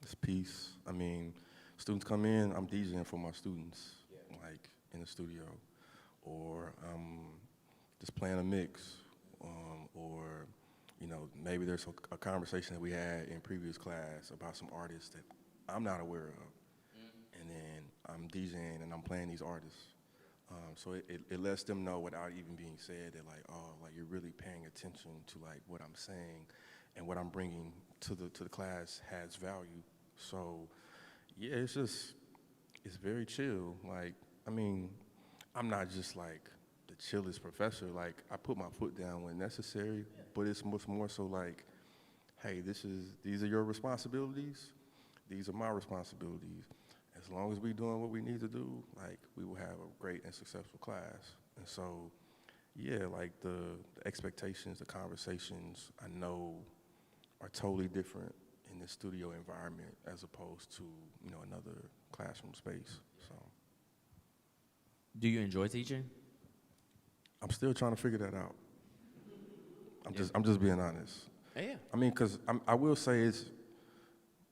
It's peace. I mean, students come in, I'm DJing for my students, like in the studio, or just playing a mix, or you know, maybe there's a conversation that we had in previous class about some artists that I'm not aware of, and then I'm DJing and I'm playing these artists. So it lets them know without even being said that like, oh, like you're really paying attention to like what I'm saying, and what I'm bringing to the class has value. So yeah, it's very chill. Like, I mean, I'm not just like the chillest professor. Like, I put my foot down when necessary, but it's much more so like, hey, these are your responsibilities. These are my responsibilities. As long as we're doing what we need to do, like, we will have a great and successful class. And so, yeah, like the expectations, the conversations, I know are totally different in this studio environment as opposed to, you know, another classroom space. So Do you enjoy teaching? I'm still trying to figure that out. I'm just being honest. Yeah. I mean, because I will say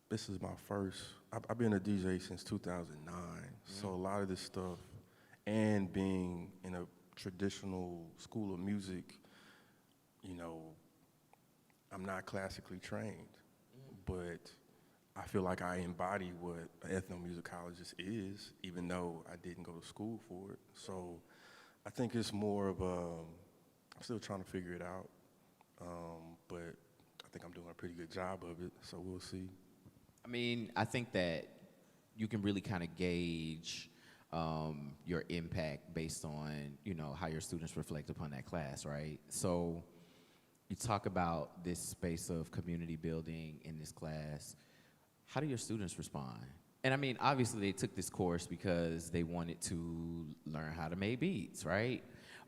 this is my first, I've been a DJ since 2009. So a lot of this stuff, and being in a traditional school of music, you know, I'm not classically trained, but I feel like I embody what an ethnomusicologist is, even though I didn't go to school for it. So I think it's more of I'm still trying to figure it out, but I think I'm doing a pretty good job of it, so we'll see. I mean, I think that you can really kind of gauge your impact based on, you know, how your students reflect upon that class, right? So you talk about this space of community building in this class. How do your students respond? And I mean, obviously they took this course because they wanted to learn how to make beats, right?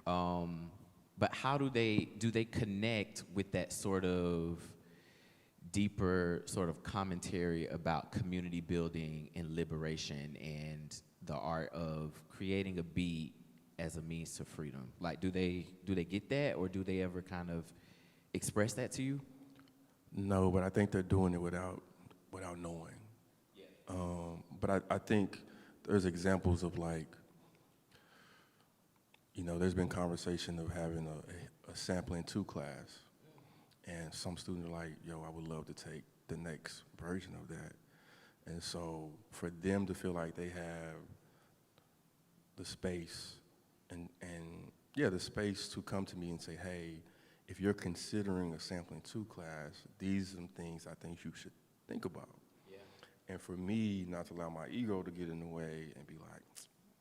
But how do they connect with that sort of deeper sort of commentary about community building and liberation and the art of creating a beat as a means to freedom? Like, do they get that, or do they ever kind of express that to you? No, but I think they're doing it without knowing. Yeah. But I think there's examples of like, you know, there's been conversation of having a sampling 2 class, and some students are like, yo, I would love to take the next version of that. And so for them to feel like they have the space and the space to come to me and say, hey, if you're considering a sampling 2 class, these are some things I think you should think about. Yeah. And for me, not to allow my ego to get in the way and be like,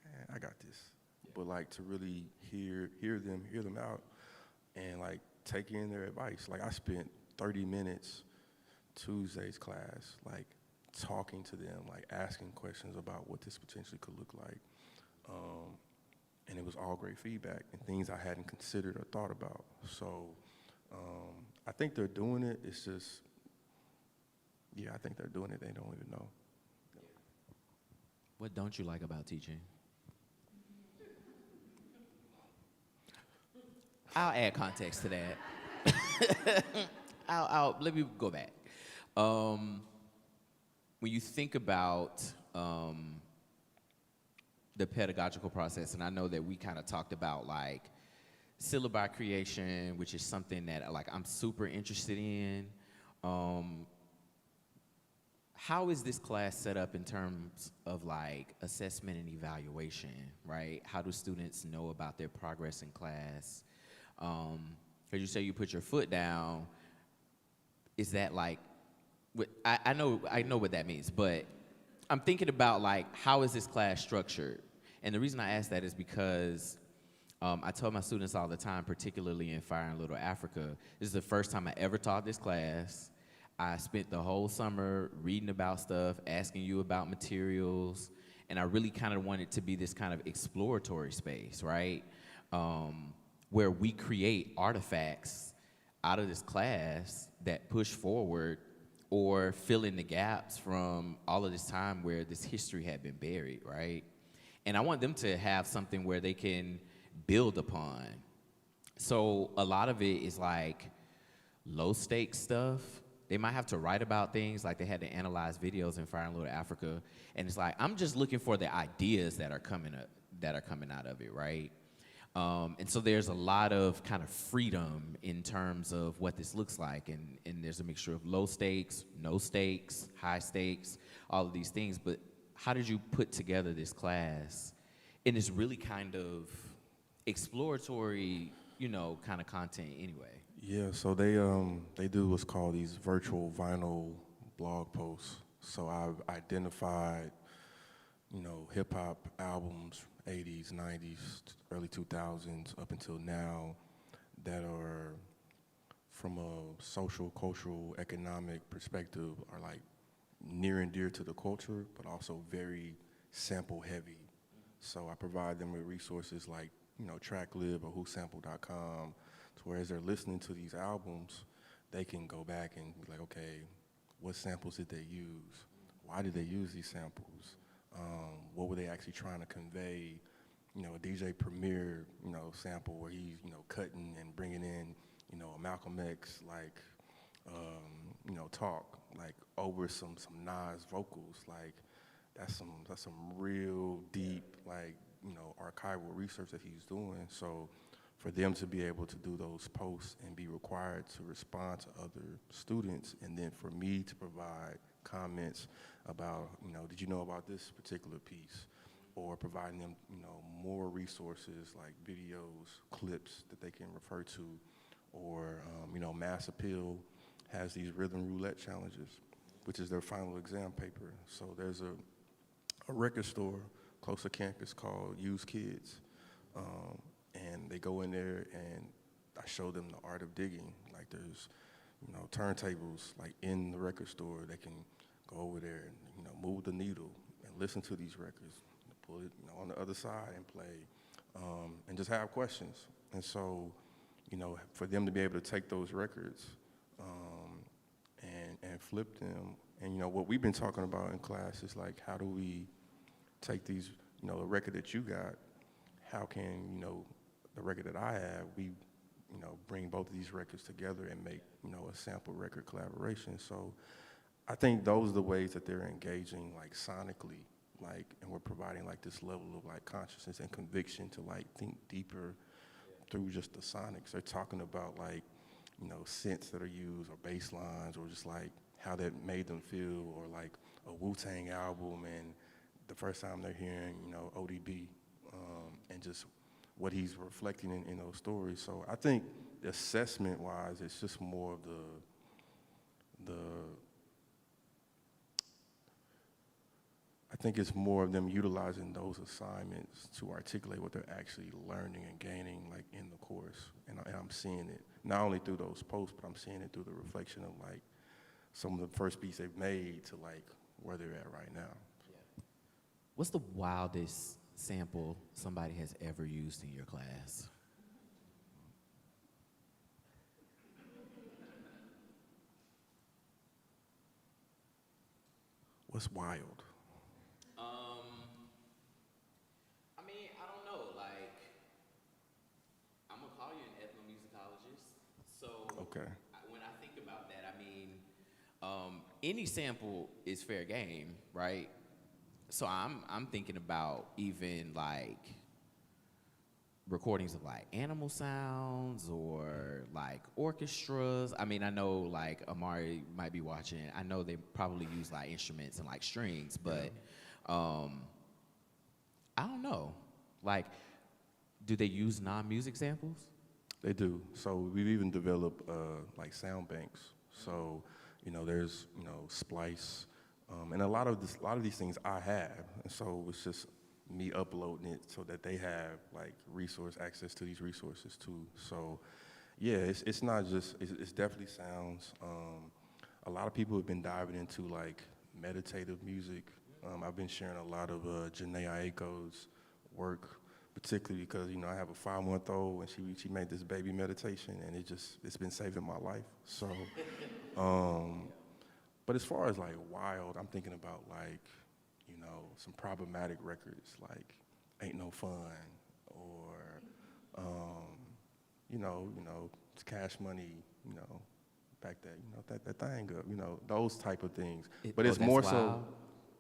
man, I got this. Yeah. But like to really hear them out and like take in their advice. Like I spent 30 minutes Tuesday's class, like talking to them, like asking questions about what this potentially could look like. And it was all great feedback and things I hadn't considered or thought about. So I think they're doing it. It's just, yeah, I think they're doing it. They don't even know. What don't you like about teaching? I'll add context to that. Let me go back. When you think about the pedagogical process, and I know that we kind of talked about like syllabi creation, which is something that like I'm super interested in. How is this class set up in terms of like assessment and evaluation, right? How do students know about their progress in class? Because you say you put your foot down. Is that like, I know what that means, but I'm thinking about like, how is this class structured? And the reason I ask that is because I tell my students all the time, particularly in Fire in Little Africa, this is the first time I ever taught this class. I spent the whole summer reading about stuff, asking you about materials, and I really kind of wanted to be this kind of exploratory space, right? Where we create artifacts out of this class that push forward or fill in the gaps from all of this time where this history had been buried, right? And I want them to have something where they can build upon. So a lot of it is like low stakes stuff. They might have to write about things, like they had to analyze videos in Fire in Little Africa, and it's like I'm just looking for the ideas that are coming out of it, right? And so there's a lot of kind of freedom in terms of what this looks like, and there's a mixture of low stakes, no stakes, high stakes, all of these things. But how did you put together this class in this really kind of exploratory, kind of content anyway? Yeah, so they do what's called these virtual vinyl blog posts. So I've identified, hip hop albums, 80s, 90s, early 2000s, up until now, that are from a social, cultural, economic perspective are like near and dear to the culture, but also very sample heavy. So I provide them with resources like, TrackLib or whosample.com, to where as they're listening to these albums, they can go back and be like, okay, what samples did they use? Why did they use these samples? What were they actually trying to convey? A DJ Premier, sample where he's, cutting and bringing in, a Malcolm X, like, talk, like over some Nas vocals, like that's some real deep, like, archival research that he's doing. So for them to be able to do those posts and be required to respond to other students, and then for me to provide comments about, did you know about this particular piece? Or providing them, more resources like videos, clips that they can refer to, or, Mass Appeal has these rhythm roulette challenges, which is their final exam paper. So there's a record store close to campus called Used Kids, and they go in there and I show them the art of digging. Like there's, turntables like in the record store. They can go over there and, move the needle and listen to these records, pull it, on the other side and play, and just have questions. And so, for them to be able to take those records and flip them, and what we've been talking about in class is like, how do we take these, the record that you got, how can, the record that I have, we, bring both of these records together and make, a sample record collaboration. So I think those are the ways that they're engaging, like sonically, like, and we're providing like this level of like consciousness and conviction to like think deeper through just the sonics. They're talking about like, synths that are used or bass lines, or just like how that made them feel, or like a Wu-Tang album and the first time they're hearing, ODB, and just what he's reflecting in those stories. So I think assessment-wise, it's just more of I think it's more of them utilizing those assignments to articulate what they're actually learning and gaining, like in the course. And I'm seeing it not only through those posts, but I'm seeing it through the reflection of like some of the first beats they've made to like where they're at right now. Yeah. What's the wildest sample somebody has ever used in your class? What's wild? I mean, I don't know. Like, I'm gonna call you an ethnomusicologist. So, Okay. When I think about that, I mean, any sample is fair game, right? So I'm thinking about even like recordings of like animal sounds or like orchestras. I mean, I know like Amari might be watching. I know they probably use like instruments and like strings, but I don't know. Like, do they use non-music samples? They do. So we've even developed like sound banks. So, there's, Splice, and a lot of these things I have. And so it's just me uploading it so that they have like access to these resources too. So yeah, it's not just, it's definitely sounds. A lot of people have been diving into like meditative music. I've been sharing a lot of Janae Aiko's work, particularly because, I have a 5-month-old and she made this baby meditation, and it's been saving my life. So, But as far as like wild, I'm thinking about like, some problematic records like Ain't No Fun or, it's Cash Money, back that, that thing up, those type of things. But it's more so. Wild.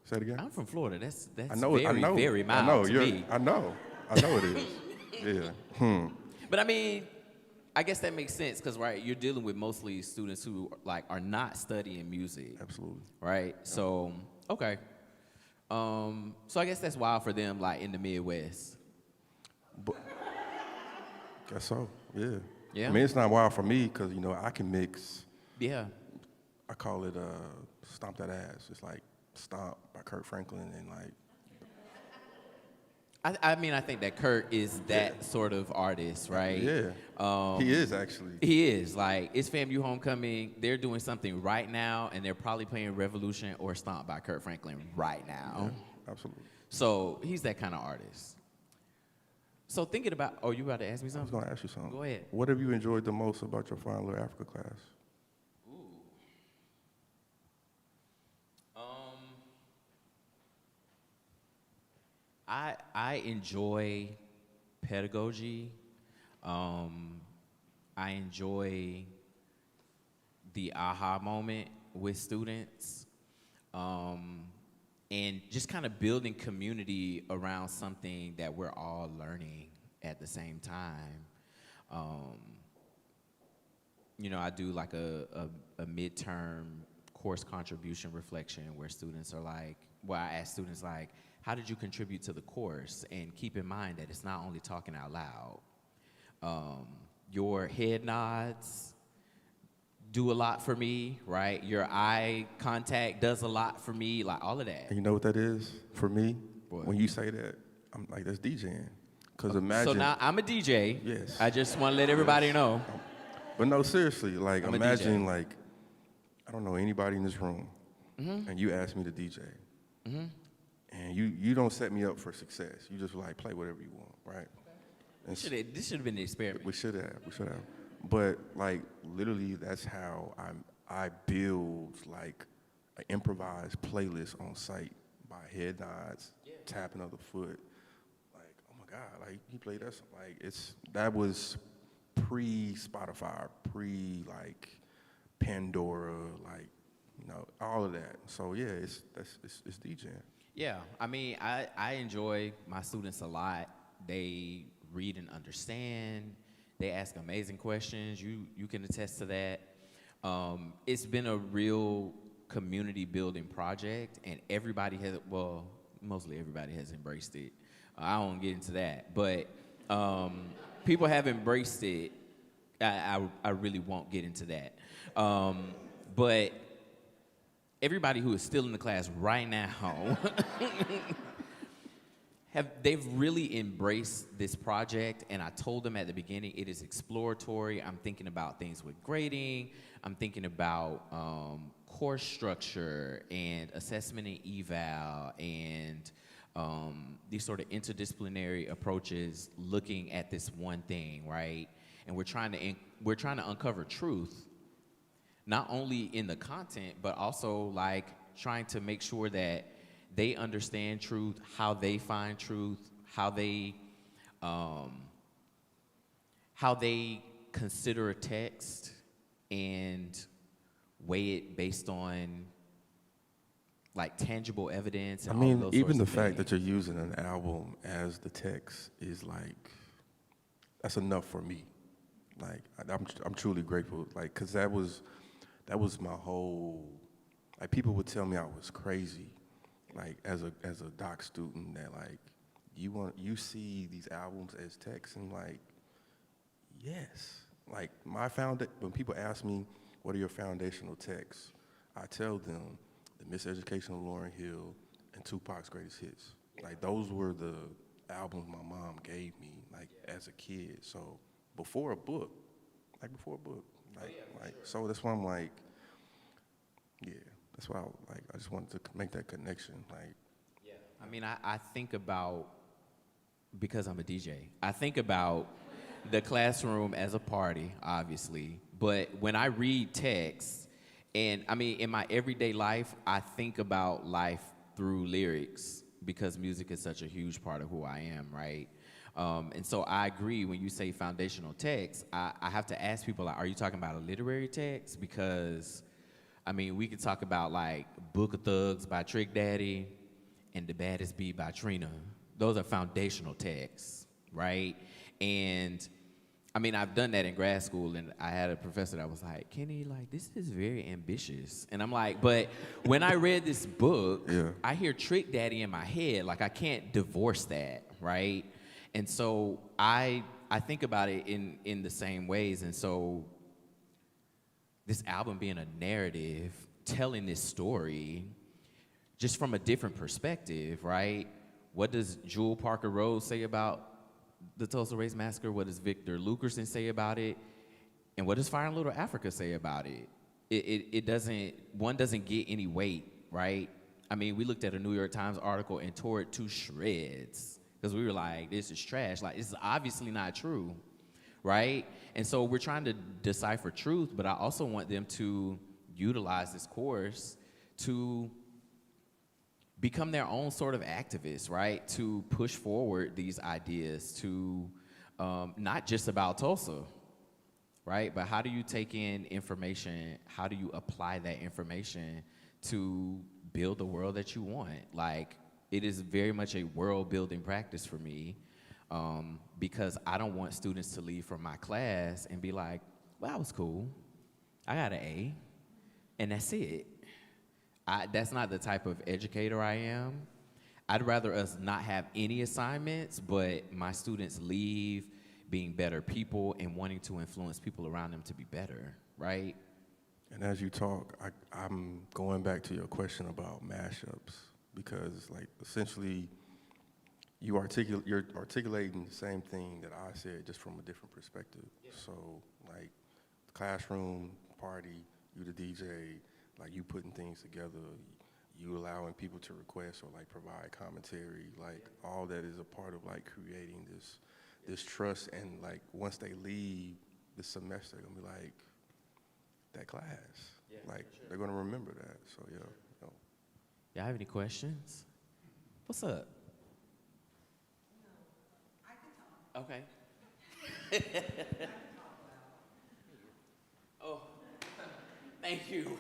Say it again. I'm from Florida. That's I know, very mild to me. I know it is. Yeah. But I mean, I guess that makes sense because, right, you're dealing with mostly students who like are not studying music. Absolutely. Right. Yeah. So okay. So I guess that's wild for them, like in the Midwest. But, guess so. Yeah. Yeah. I mean, it's not wild for me because I can mix. Yeah. I call it "Stomp That Ass." It's like "Stomp" by Kirk Franklin and like. I mean, I think that Kurt is that sort of artist, right? Yeah. He is actually. He is. Like, it's FAMU Homecoming. They're doing something right now, and they're probably playing Revolution or Stomp by Kurt Franklin right now. Yeah, absolutely. So he's that kind of artist. So thinking about, you about to ask me something? I was going to ask you something. Go ahead. What have you enjoyed the most about your Fine Little Africa class? I enjoy pedagogy. I enjoy the aha moment with students, and just kind of building community around something that we're all learning at the same time. I do like a midterm course contribution reflection where students are like, I ask students like, how did you contribute to the course? And keep in mind that it's not only talking out loud. Your head nods do a lot for me, right? Your eye contact does a lot for me, like all of that. And you know what that is for me? What? When you say that, I'm like, that's DJing. Because imagine. So now I'm a DJ. Yes. I just want to let everybody know. But no, seriously, like I'm a imagine DJ. like, I don't know anybody in this room, and you ask me to DJ. And you don't set me up for success. You just like play whatever you want, right? And This should have been the experiment. we should have. But like literally, that's how I build like an improvised playlist on site by head nods, tapping of the foot. Like, oh my God, like he played that. Like that was pre-Spotify, pre-like Pandora, like all of that. So yeah, it's DJing. Yeah, I mean, I enjoy my students a lot. They read and understand. They ask amazing questions. You can attest to that. It's been a real community building project, and mostly everybody has embraced it. I won't get into that, but people have embraced it. I really won't get into that. But everybody who is still in the class right now, they've really embraced this project, and I told them at the beginning it is exploratory. I'm thinking about things with grading. I'm thinking about course structure and assessment and eval and these sort of interdisciplinary approaches looking at this one thing, right? And we're trying to uncover truth, not only in the content, but also like trying to make sure that they understand truth, how they find truth, how they consider a text and weigh it based on like tangible evidence. And I mean, all those even the sorts of fact that things. you're using an album as the text is like, that's enough for me. Like, I'm truly grateful. Like, cause that was my whole. Like, people would tell me I was crazy. Like, as a doc student, that like, you see these albums as text, and like, yes. Like when people ask me, what are your foundational texts? I tell them The Miseducation of Lauryn Hill and Tupac's Greatest Hits. Like, those were the albums my mom gave me, like, as a kid. So before a book. So that's why I'm like, yeah, that's why I just wanted to make that connection. Like, yeah. I mean, I think about, because I'm a DJ, I think about the classroom as a party, obviously. But when I read text, And I mean, in my everyday life, I think about life through lyrics because music is such a huge part of who I am, right? And so I agree when you say foundational text, I have to ask people, like, are you talking about a literary text? Because, I mean, we could talk about like Book of Thugs by Trick Daddy and The Baddest Bee by Trina. Those are foundational texts, right? And I mean, I've done that in grad school, and I had a professor that was like, Kenny, like, this is very ambitious. And I'm like, but when I read this book, I hear Trick Daddy in my head. Like, I can't divorce that, right? And so I think about it in the same ways. And so this album being a narrative, telling this story just from a different perspective, right? What does Jewel Parker Rose say about the Tulsa Race Massacre? What does Victor Lukerson say about it? And what does Fire in Little Africa say about it? It doesn't, one doesn't get any weight, right? I mean, we looked at a New York Times article and tore it to shreds because we were like, this is trash. Like, this is obviously not true, right? And so we're trying to decipher truth, but I also want them to utilize this course to become their own sort of activists, right? To push forward these ideas to not just about Tulsa, right? But how do you take in information? How do you apply that information to build the world that you want? Like, it is very much a world-building practice for me because I don't want students to leave from my class and be like, well, that was cool. I got an A, and that's it. That's not the type of educator I am. I'd rather us not have any assignments, but my students leave being better people and wanting to influence people around them to be better, right? And as you talk, I'm going back to your question about mashups because, like, essentially, you're articulating the same thing that I said, just from a different perspective. Yeah. So, like, classroom, party, you the DJ, like, you putting things together, you allowing people to request or, like, provide commentary, like, all that is a part of, like, creating this trust. And, like, once they leave the semester, they're gonna be like, that class. Yeah, like, sure. They're gonna remember that. So, yeah. No. Y'all have any questions? What's up? No, I can talk. Okay. Oh, thank you.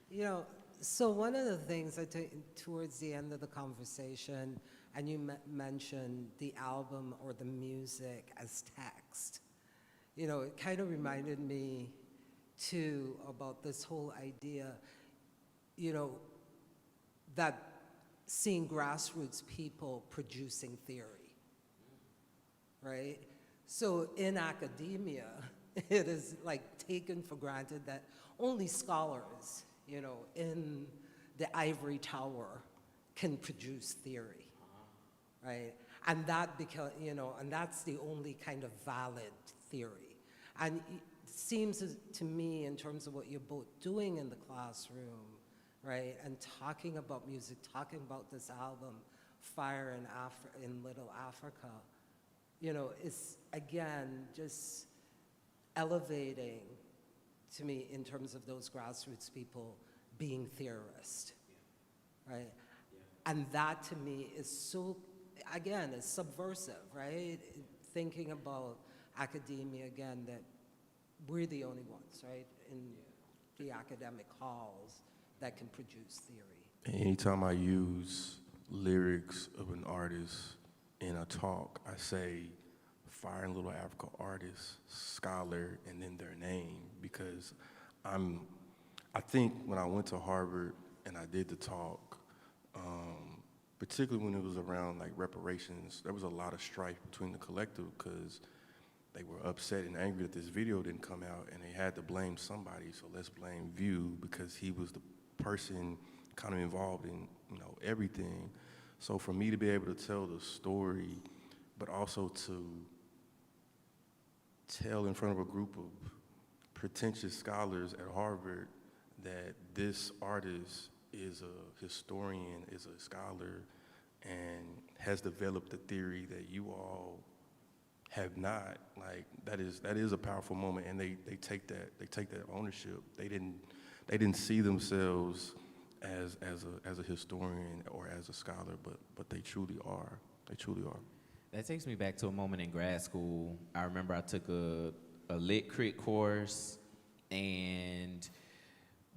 You know, so one of the things I took towards the end of the conversation, and you mentioned the album or the music as text, you know, it kind of reminded me too about this whole idea, you know, that seeing grassroots people producing theory, right? So in academia, it is like taken for granted that only scholars, you know, in the ivory tower can produce theory, right? And that because, you know, and that's the only kind of valid theory. And it seems to me, in terms of what you're both doing in the classroom, right, and talking about music, talking about this album, Fire in Little Africa, you know, is again just elevating to me in terms of those grassroots people being theorists, right? And that to me is so, again, is subversive, right? Thinking about academia again, that we're the only ones, right, in the academic halls that can produce theory. Anytime I use lyrics of an artist in a talk, I say Fire in Little Africa artist, scholar, and then their name, because I think when I went to Harvard and I did the talk, particularly when it was around like reparations, there was a lot of strife between the collective because they were upset and angry that this video didn't come out and they had to blame somebody. So let's blame View because he was the person kind of involved in, you know, everything. So for me to be able to tell the story, but also to tell in front of a group of pretentious scholars at Harvard that this artist is a historian, is a scholar, and has developed the theory that you all have not. Like that is a powerful moment, and they take that ownership. They didn't see themselves as a historian or as a scholar, but they truly are. They truly are. That takes me back to a moment in grad school. I remember I took a lit crit course, and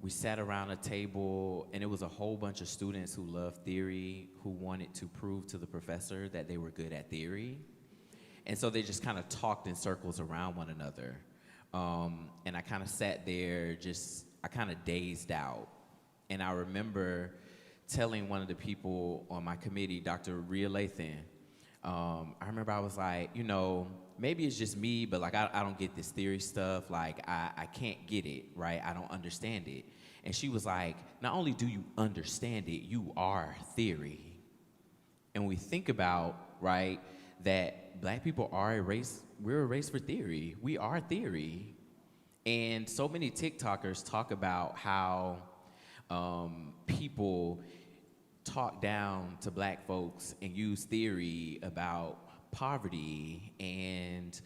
we sat around a table, and it was a whole bunch of students who loved theory, who wanted to prove to the professor that they were good at theory. And so they just kind of talked in circles around one another. And I kind of sat there I kind of dazed out. And I remember telling one of the people on my committee, Dr. Rhea Lathan, I remember I was like, maybe it's just me, but like I don't get this theory stuff. Like I can't get it, right? I don't understand it. And she was like, not only do you understand it, you are theory. And we think about, right, that black people are we're a race for theory. We are theory. And so many TikTokers talk about how people talk down to black folks and use theory about poverty and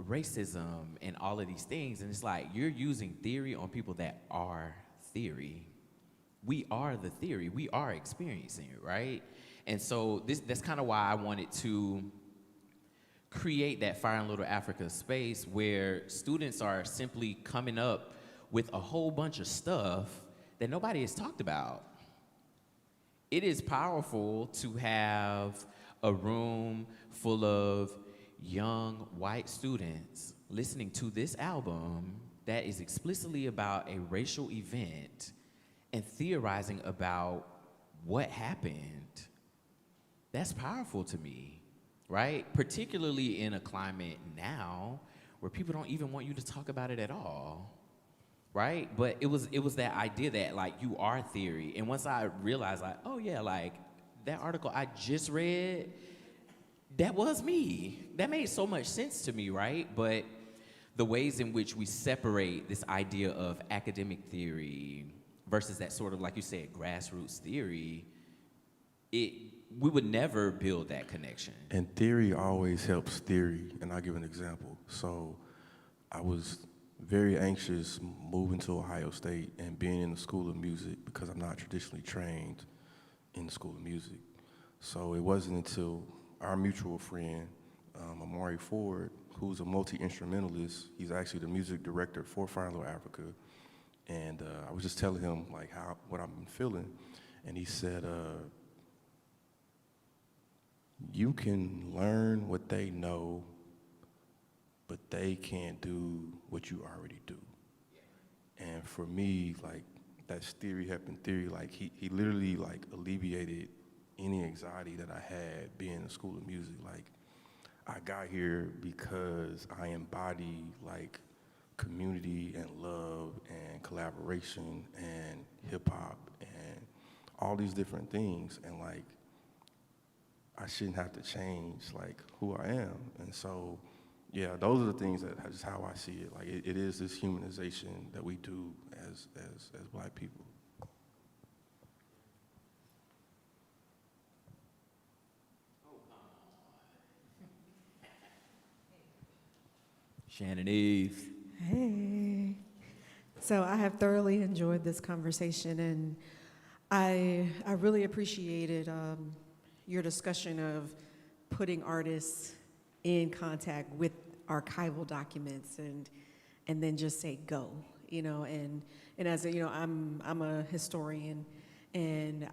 racism and all of these things. And it's like, you're using theory on people that are theory. We are the theory. We are experiencing it, right? And so that's kind of why I wanted to create that Fire in Little Africa space where students are simply coming up with a whole bunch of stuff that nobody has talked about. It is powerful to have a room full of young white students listening to this album that is explicitly about a racial event and theorizing about what happened. That's powerful to me, right? Particularly in a climate now where people don't even want you to talk about it at all. Right? But it was that idea that like you are theory. And once I realized like, oh yeah, like that article I just read, that was me. That made so much sense to me, right? But the ways in which we separate this idea of academic theory versus that sort of, like you said, grassroots theory, we would never build that connection. And theory always helps theory, and I'll give an example. So I was very anxious moving to Ohio State and being in the School of Music because I'm not traditionally trained in the School of Music. So it wasn't until our mutual friend, Amari Ford, who's a multi-instrumentalist, he's actually the music director for Fire in Little Africa, and I was just telling him like what I've been feeling, and he said, you can learn what they know, but they can't do what you already do. And for me, like, that's theory helping theory. Like, he literally, like, alleviated any anxiety that I had being in the School of Music. Like, I got here because I embody, like, community and love and collaboration and hip-hop and all these different things. And, like, I shouldn't have to change, like, who I am. And so, yeah, those are the things that just how I see it. Like it is this humanization that we do as black people. Shannon Eve. Hey. So I have thoroughly enjoyed this conversation, and I really appreciated your discussion of putting artists in contact with archival documents and then just say go, and as I'm a historian, and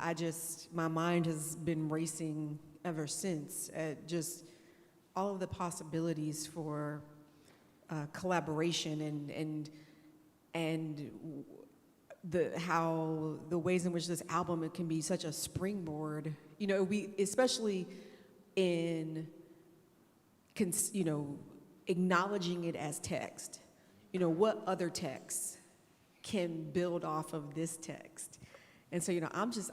my mind has been racing ever since at just all of the possibilities for collaboration and how the ways in which this album, it can be such a springboard, especially in acknowledging it as text. What other texts can build off of this text? And so,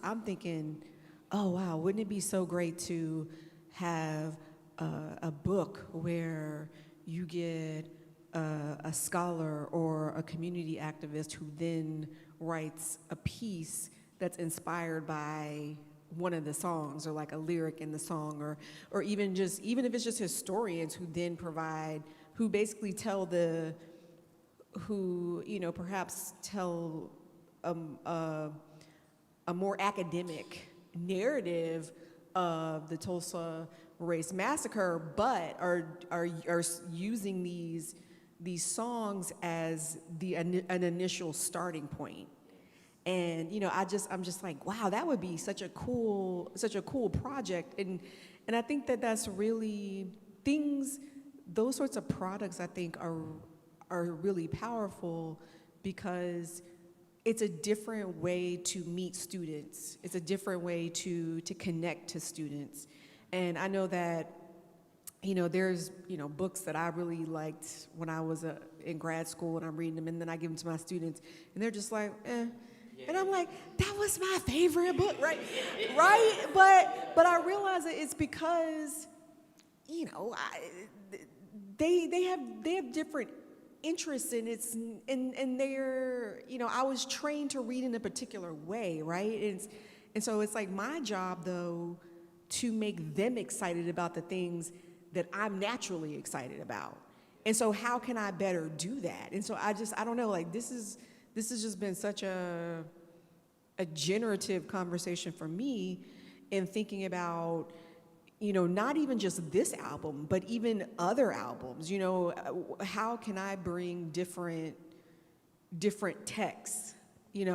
I'm thinking, oh wow, wouldn't it be so great to have a book where you get a scholar or a community activist who then writes a piece that's inspired by one of the songs or like a lyric in the song, or even if it's just historians who then provide, who basically tell perhaps tell a more academic narrative of the Tulsa race massacre, but are using these songs as an initial starting point. And I'm just like, wow, that would be such a cool project. And I think that's really those sorts of products I think are really powerful, because it's a different way to meet students. It's a different way to connect to students. And I know that, there's, books that I really liked when I was in grad school, and I'm reading them, and then I give them to my students, and they're just like, eh. And I'm like, that was my favorite book, right? Right? But I realize that it's because, they have different interests in it, and they're, I was trained to read in a particular way, right? And so it's like my job, though, to make them excited about the things that I'm naturally excited about. And so how can I better do that? And so I don't know, like this has just been such a generative conversation for me in thinking about, not even just this album, but even other albums. How can I bring different texts,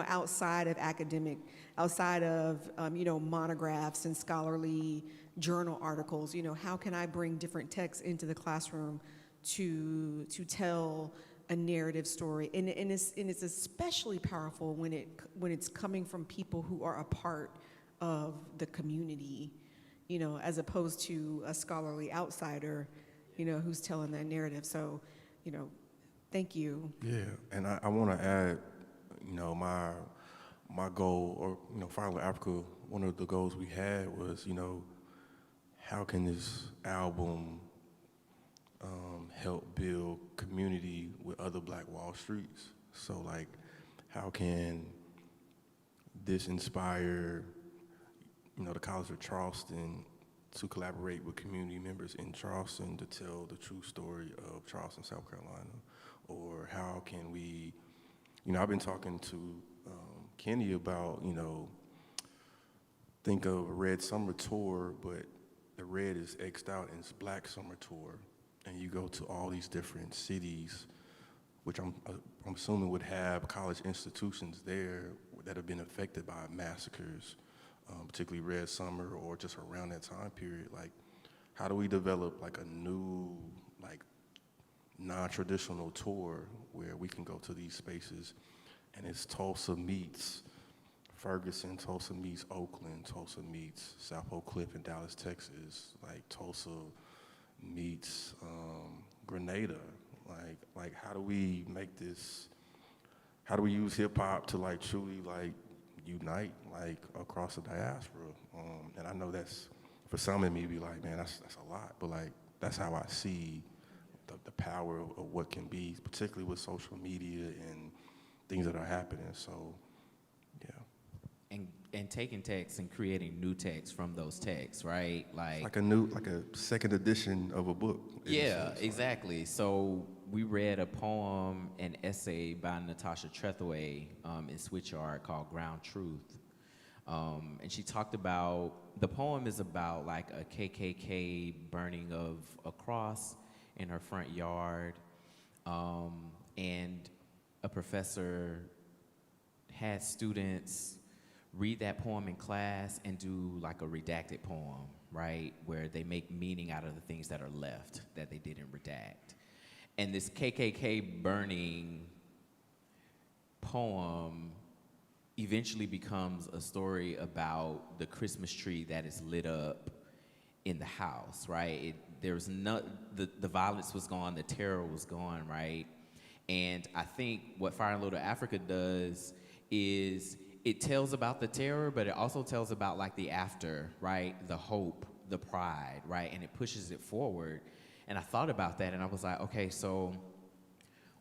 outside of academic, outside of, monographs and scholarly journal articles. How can I bring different texts into the classroom to tell a narrative story? And it's especially powerful when it's coming from people who are a part of the community, as opposed to a scholarly outsider, who's telling that narrative. So, thank you. Yeah, and I want to add, my goal, or Fire Africa, one of the goals we had was, how can this album help build community with other Black Wall Streets? So, like, how can this inspire, the College of Charleston to collaborate with community members in Charleston to tell the true story of Charleston, South Carolina? Or how can we, I've been talking to Kenny about, think of a Red Summer Tour, but the red is X'd out and it's Black Summer Tour. And you go to all these different cities, which I'm assuming would have college institutions there that have been affected by massacres, particularly Red Summer or just around that time period. Like, how do we develop like a new, like, non-traditional tour where we can go to these spaces and it's Tulsa meets Ferguson, Tulsa meets Oakland, Tulsa meets South Oak Cliff in Dallas, Texas, like Tulsa meets Grenada. Like how do we make this, how do we use hip hop to like truly like unite like across the diaspora? And I know that's, for some of me, be like, man, that's a lot, but like that's how I see the power of what can be, particularly with social media and things that are happening. So, yeah. And taking texts and creating new texts from those texts, right? Like a second edition of a book. Yeah, exactly. So we read a poem, an essay by Natasha Trethewey in Switchard called Ground Truth. And she talked about, the poem is about like a KKK burning of a cross in her front yard. And a professor had students read that poem in class and do like a redacted poem, right? Where they make meaning out of the things that are left that they didn't redact. And this KKK burning poem eventually becomes a story about the Christmas tree that is lit up in the house, right? The violence was gone, the terror was gone, right? And I think what Fire in Little Africa does is it tells about the terror, but it also tells about like the after, right? The hope, the pride, right? And it pushes it forward. And I thought about that and I was like, okay, so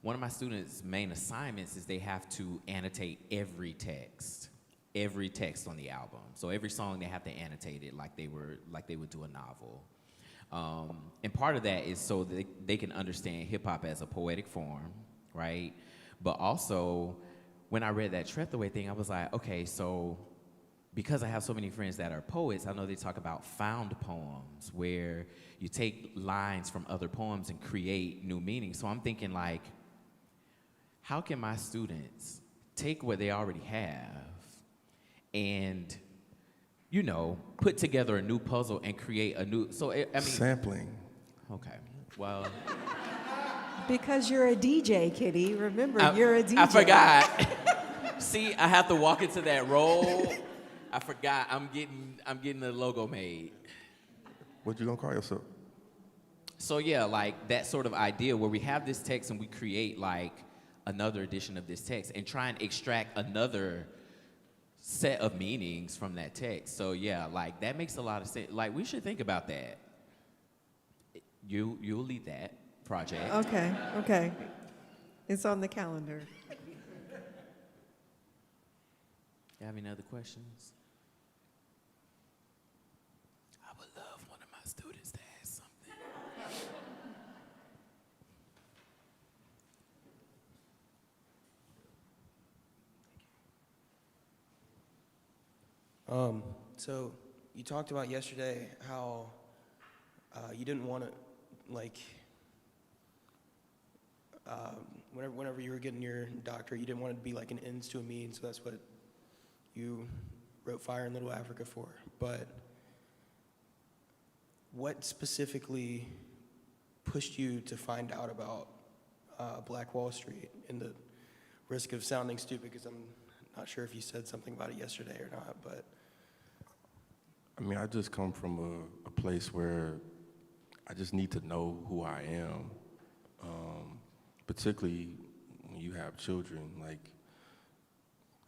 one of my students' main assignments is they have to annotate every text, every text on the album. So every song they have to annotate it like they would do a novel. And part of that is so that they can understand hip hop as a poetic form, right? But also, when I read that Trethaway thing, I was like, okay, so because I have so many friends that are poets, I know they talk about found poems, where you take lines from other poems and create new meanings. So I'm thinking, like, how can my students take what they already have and, you know, put together a new puzzle and create a new, so I mean. Sampling. Okay, well. Because you're a DJ, Kitty. Remember, you're a DJ. I forgot. See, I have to walk into that role. I forgot. I'm getting the logo made. What you gonna call yourself? So yeah, like that sort of idea where we have this text and we create like another edition of this text and try and extract another set of meanings from that text. So yeah, like that makes a lot of sense. Like we should think about that. You'll lead that project. Okay. It's on the calendar. You have any other questions? I would love one of my students to ask something. So you talked about yesterday how you didn't want to, like, whenever you were getting your doctorate, you didn't want it to be like an ends to a means, so that's what you wrote Fire in Little Africa for. But what specifically pushed you to find out about Black Wall Street, and the risk of sounding stupid, because I'm not sure if you said something about it yesterday or not, but. I mean, I just come from a place where I just need to know who I am, particularly when you have children. Like,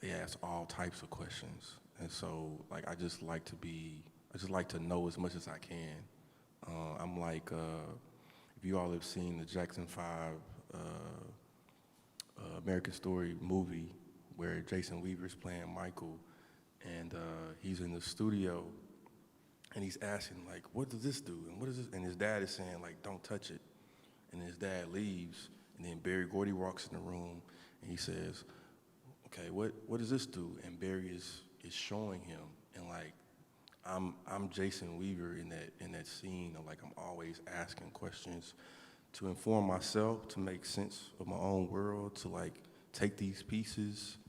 they ask all types of questions, and so like I just like to know as much as I can. I'm like, if you all have seen the Jackson 5 American Story movie, where Jason Weaver's playing Michael, and he's in the studio. And he's asking, like, what does this do? And what is this? And his dad is saying, like, don't touch it. And his dad leaves. And then Berry Gordy walks in the room and he says, okay, what does this do? And Berry is showing him. And like, I'm Jason Weaver in that scene of like, I'm always asking questions to inform myself, to make sense of my own world, to like take these pieces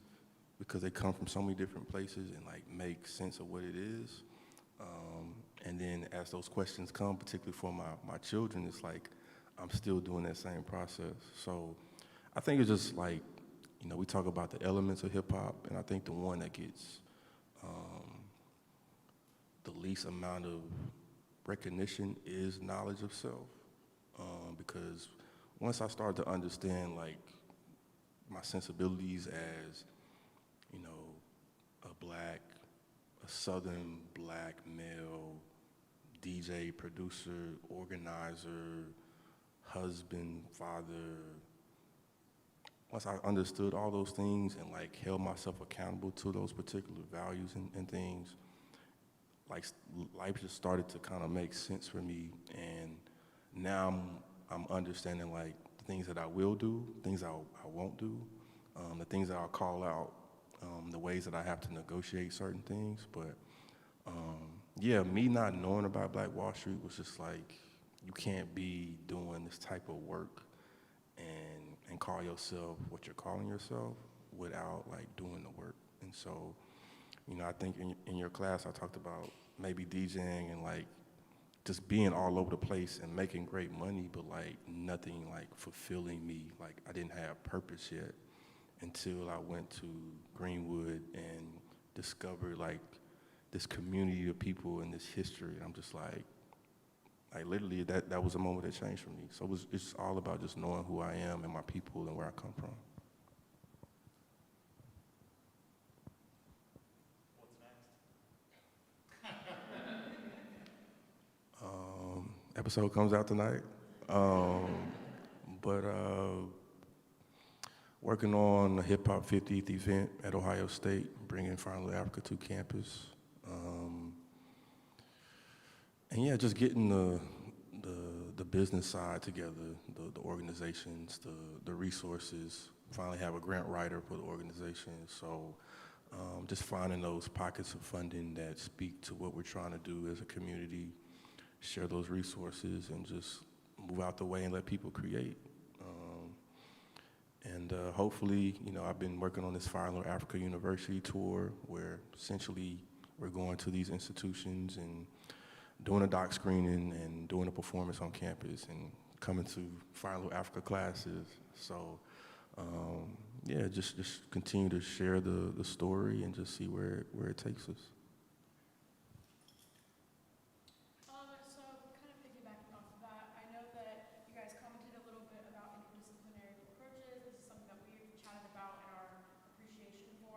because they come from so many different places and like make sense of what it is. And then as those questions come, particularly for my children, it's like I'm still doing that same process. So I think it's just like, you know, we talk about the elements of hip hop, and I think the one that gets the least amount of recognition is knowledge of self. Because once I started to understand like my sensibilities as, you know, a Southern black male DJ, producer, organizer, husband, father. Once I understood all those things and like held myself accountable to those particular values and things, like life just started to kind of make sense for me. And now I'm understanding like the things that I will do, things I won't do, the things that I'll call out, the ways that I have to negotiate certain things. But yeah, me not knowing about Black Wall Street was just like, you can't be doing this type of work and call yourself what you're calling yourself without like doing the work. And so, you know, I think in your class I talked about maybe DJing and like just being all over the place and making great money, but like nothing like fulfilling me. Like I didn't have purpose yet until I went to Greenwood and discovered like this community of people and this history. And I'm just like literally that was a moment that changed for me. So it's all about just knowing who I am and my people and where I come from. Episode comes out tonight. But working on a Hip Hop 50th event at Ohio State, bringing Fire in Little Africa to campus. And yeah, just getting the business side together, the organizations, the resources. Finally have a grant writer for the organization. So just finding those pockets of funding that speak to what we're trying to do as a community, share those resources, and just move out the way and let people create. And hopefully, you know, I've been working on this Fire in Little Africa University tour where essentially we're going to these institutions and doing a doc screening and doing a performance on campus and coming to Fire in Little Africa classes. So yeah, just continue to share the story and just see where it takes us. So kind of piggybacking off of that, I know that you guys commented a little bit about interdisciplinary approaches. This is something that we've chatted about in our appreciation for.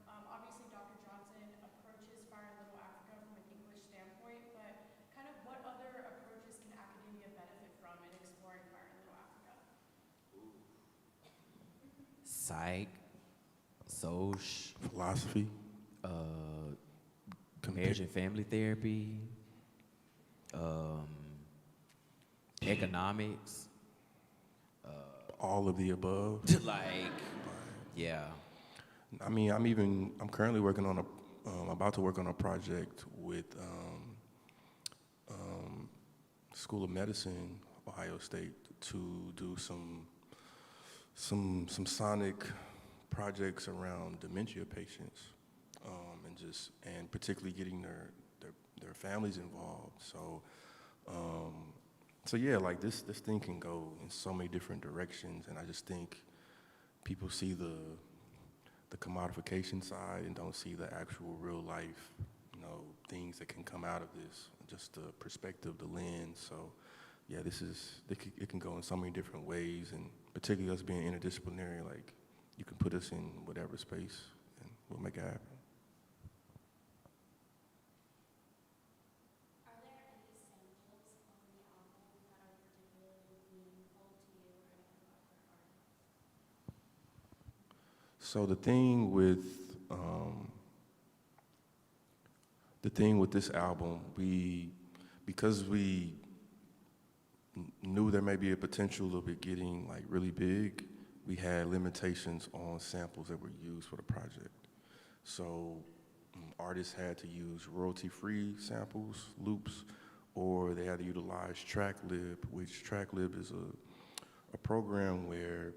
Obviously, Dr. Johnson approaches Fire in Little Africa from an English standpoint, but kind of what other approaches can academia benefit from in exploring Fire in Little Africa? Psych, Soc, Philosophy. marriage and family therapy, economics, all of the above. like, yeah. I mean, I'm currently working on about to work on a project with School of Medicine, Ohio State, to do some sonic projects around dementia patients, and particularly getting their families involved. So yeah, like this thing can go in so many different directions, and I just think people see the commodification side and don't see the actual real life, you know, things that can come out of this, just the perspective, the lens. So yeah, it can go in so many different ways, and particularly us being interdisciplinary, like you can put us in whatever space and we'll make it happen. Are there any samples on the album that are particularly meaningful to you or any of other artists? So the thing with this album, because we knew there may be a potential of it getting like really big, we had limitations on samples that were used for the project. So artists had to use royalty-free samples, loops, or they had to utilize TrackLib, which TrackLib is a program where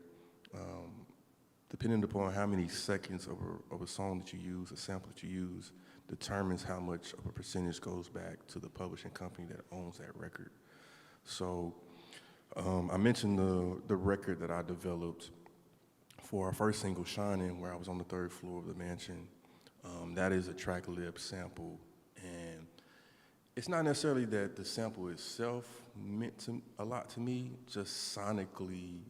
depending upon how many seconds of a song that you use, a sample that you use, determines how much of a percentage goes back to the publishing company that owns that record. So I mentioned the record that I developed for our first single, Shining, where I was on the 3rd floor of the mansion. That is a TrackLib sample, and it's not necessarily that the sample itself meant a lot to me, just sonically,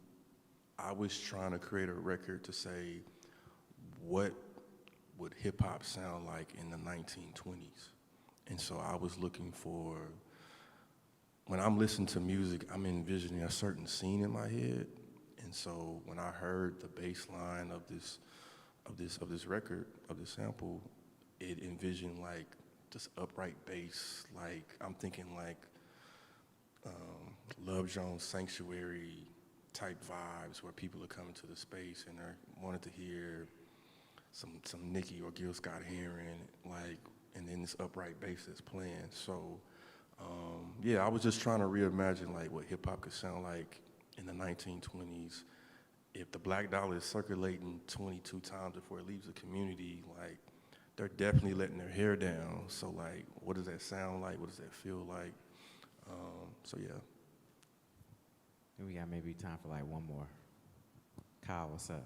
I was trying to create a record to say, what would hip hop sound like in the 1920s? And so I was looking for, when I'm listening to music, I'm envisioning a certain scene in my head. And so when I heard the bass line of this record, of this sample, it envisioned like this upright bass, like I'm thinking like Love Jones Sanctuary type vibes where people are coming to the space and they wanted to hear some Nicki or Gil Scott-Heron, like, and then this upright bass that's playing. So yeah, I was just trying to reimagine like what hip hop could sound like in the 1920s. If the black dollar is circulating 22 times before it leaves the community, like they're definitely letting their hair down. So like, what does that sound like? What does that feel like? So yeah. We got maybe time for like one more. Kyle, what's up?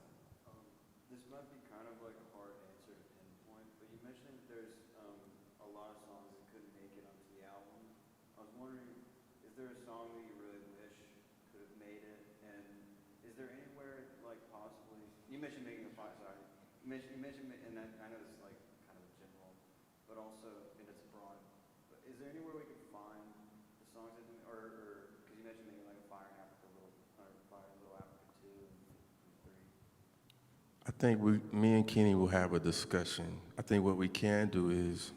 This might be kind of like a hard answer to pinpoint, but you mentioned there's a lot of songs that couldn't make it onto the album. I was wondering, is there a song that you really wish could have made it? And is there anywhere, like possibly, you mentioned making a fire, sorry, you mentioned, and I know this is like kind of general, but also, and it's broad, but is there anywhere we could find the songs that, or because you mentioned making like a Fire in Africa, Fire in Little Africa 2 and 3. think me and Kenny will have a discussion. I think what we can do is,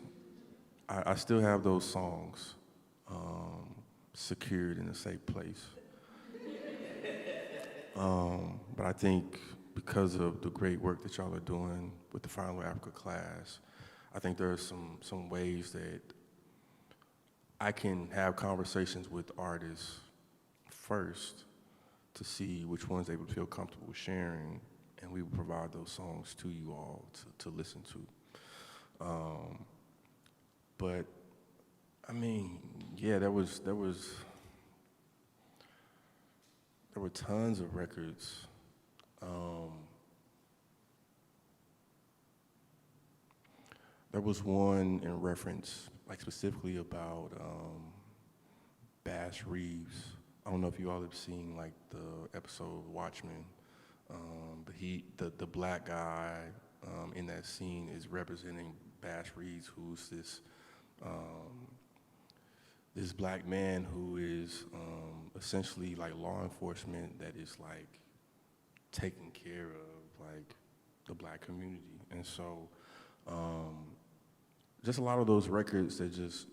I still have those songs secured in a safe place. But I think because of the great work that y'all are doing with the Fire in Little Africa class, I think there are some ways that I can have conversations with artists first to see which ones they would feel comfortable sharing, and we would provide those songs to you all to listen to. But I mean, yeah, there were tons of records. There was one in reference, like specifically about Bass Reeves. I don't know if you all have seen like the episode Watchmen, but the black guy in that scene is representing Bass Reeves, who's this black man who is essentially like law enforcement that is like taking care of like the black community. And so just a lot of those records that just,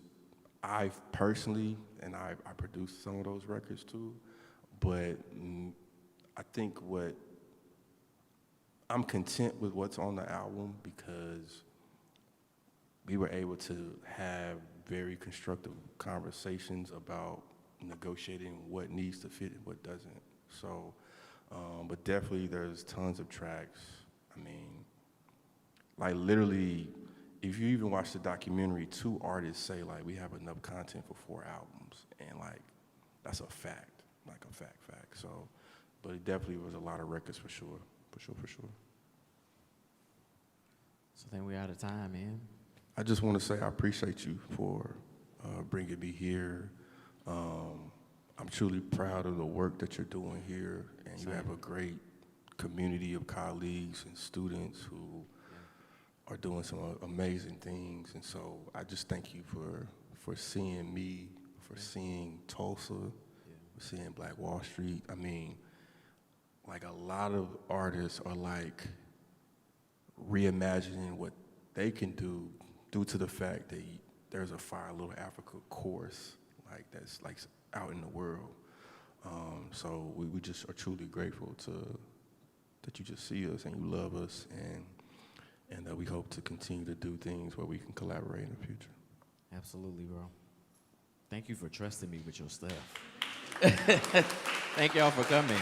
I personally, and I produced some of those records too, but I think I'm content with what's on the album because we were able to have very constructive conversations about negotiating what needs to fit and what doesn't. So, but definitely there's tons of tracks. I mean, like literally, if you even watch the documentary, 2 artists say like, we have enough content for 4 albums. And like, that's a fact, like a fact. So, but it definitely was a lot of records for sure. So I think we're out of time, man. I just want to say I appreciate you for bringing me here. I'm truly proud of the work that you're doing here, and you have a great community of colleagues and students who are doing some amazing things. And so I just thank you for seeing me, for seeing Tulsa, for seeing Black Wall Street. I mean, like a lot of artists are like reimagining what they can do due to the fact that there's a Fire Little Africa course like that's like out in the world. So we just are truly grateful that you just see us and you love us, and that we hope to continue to do things where we can collaborate in the future. Absolutely, bro. Thank you for trusting me with your stuff. Thank y'all for coming.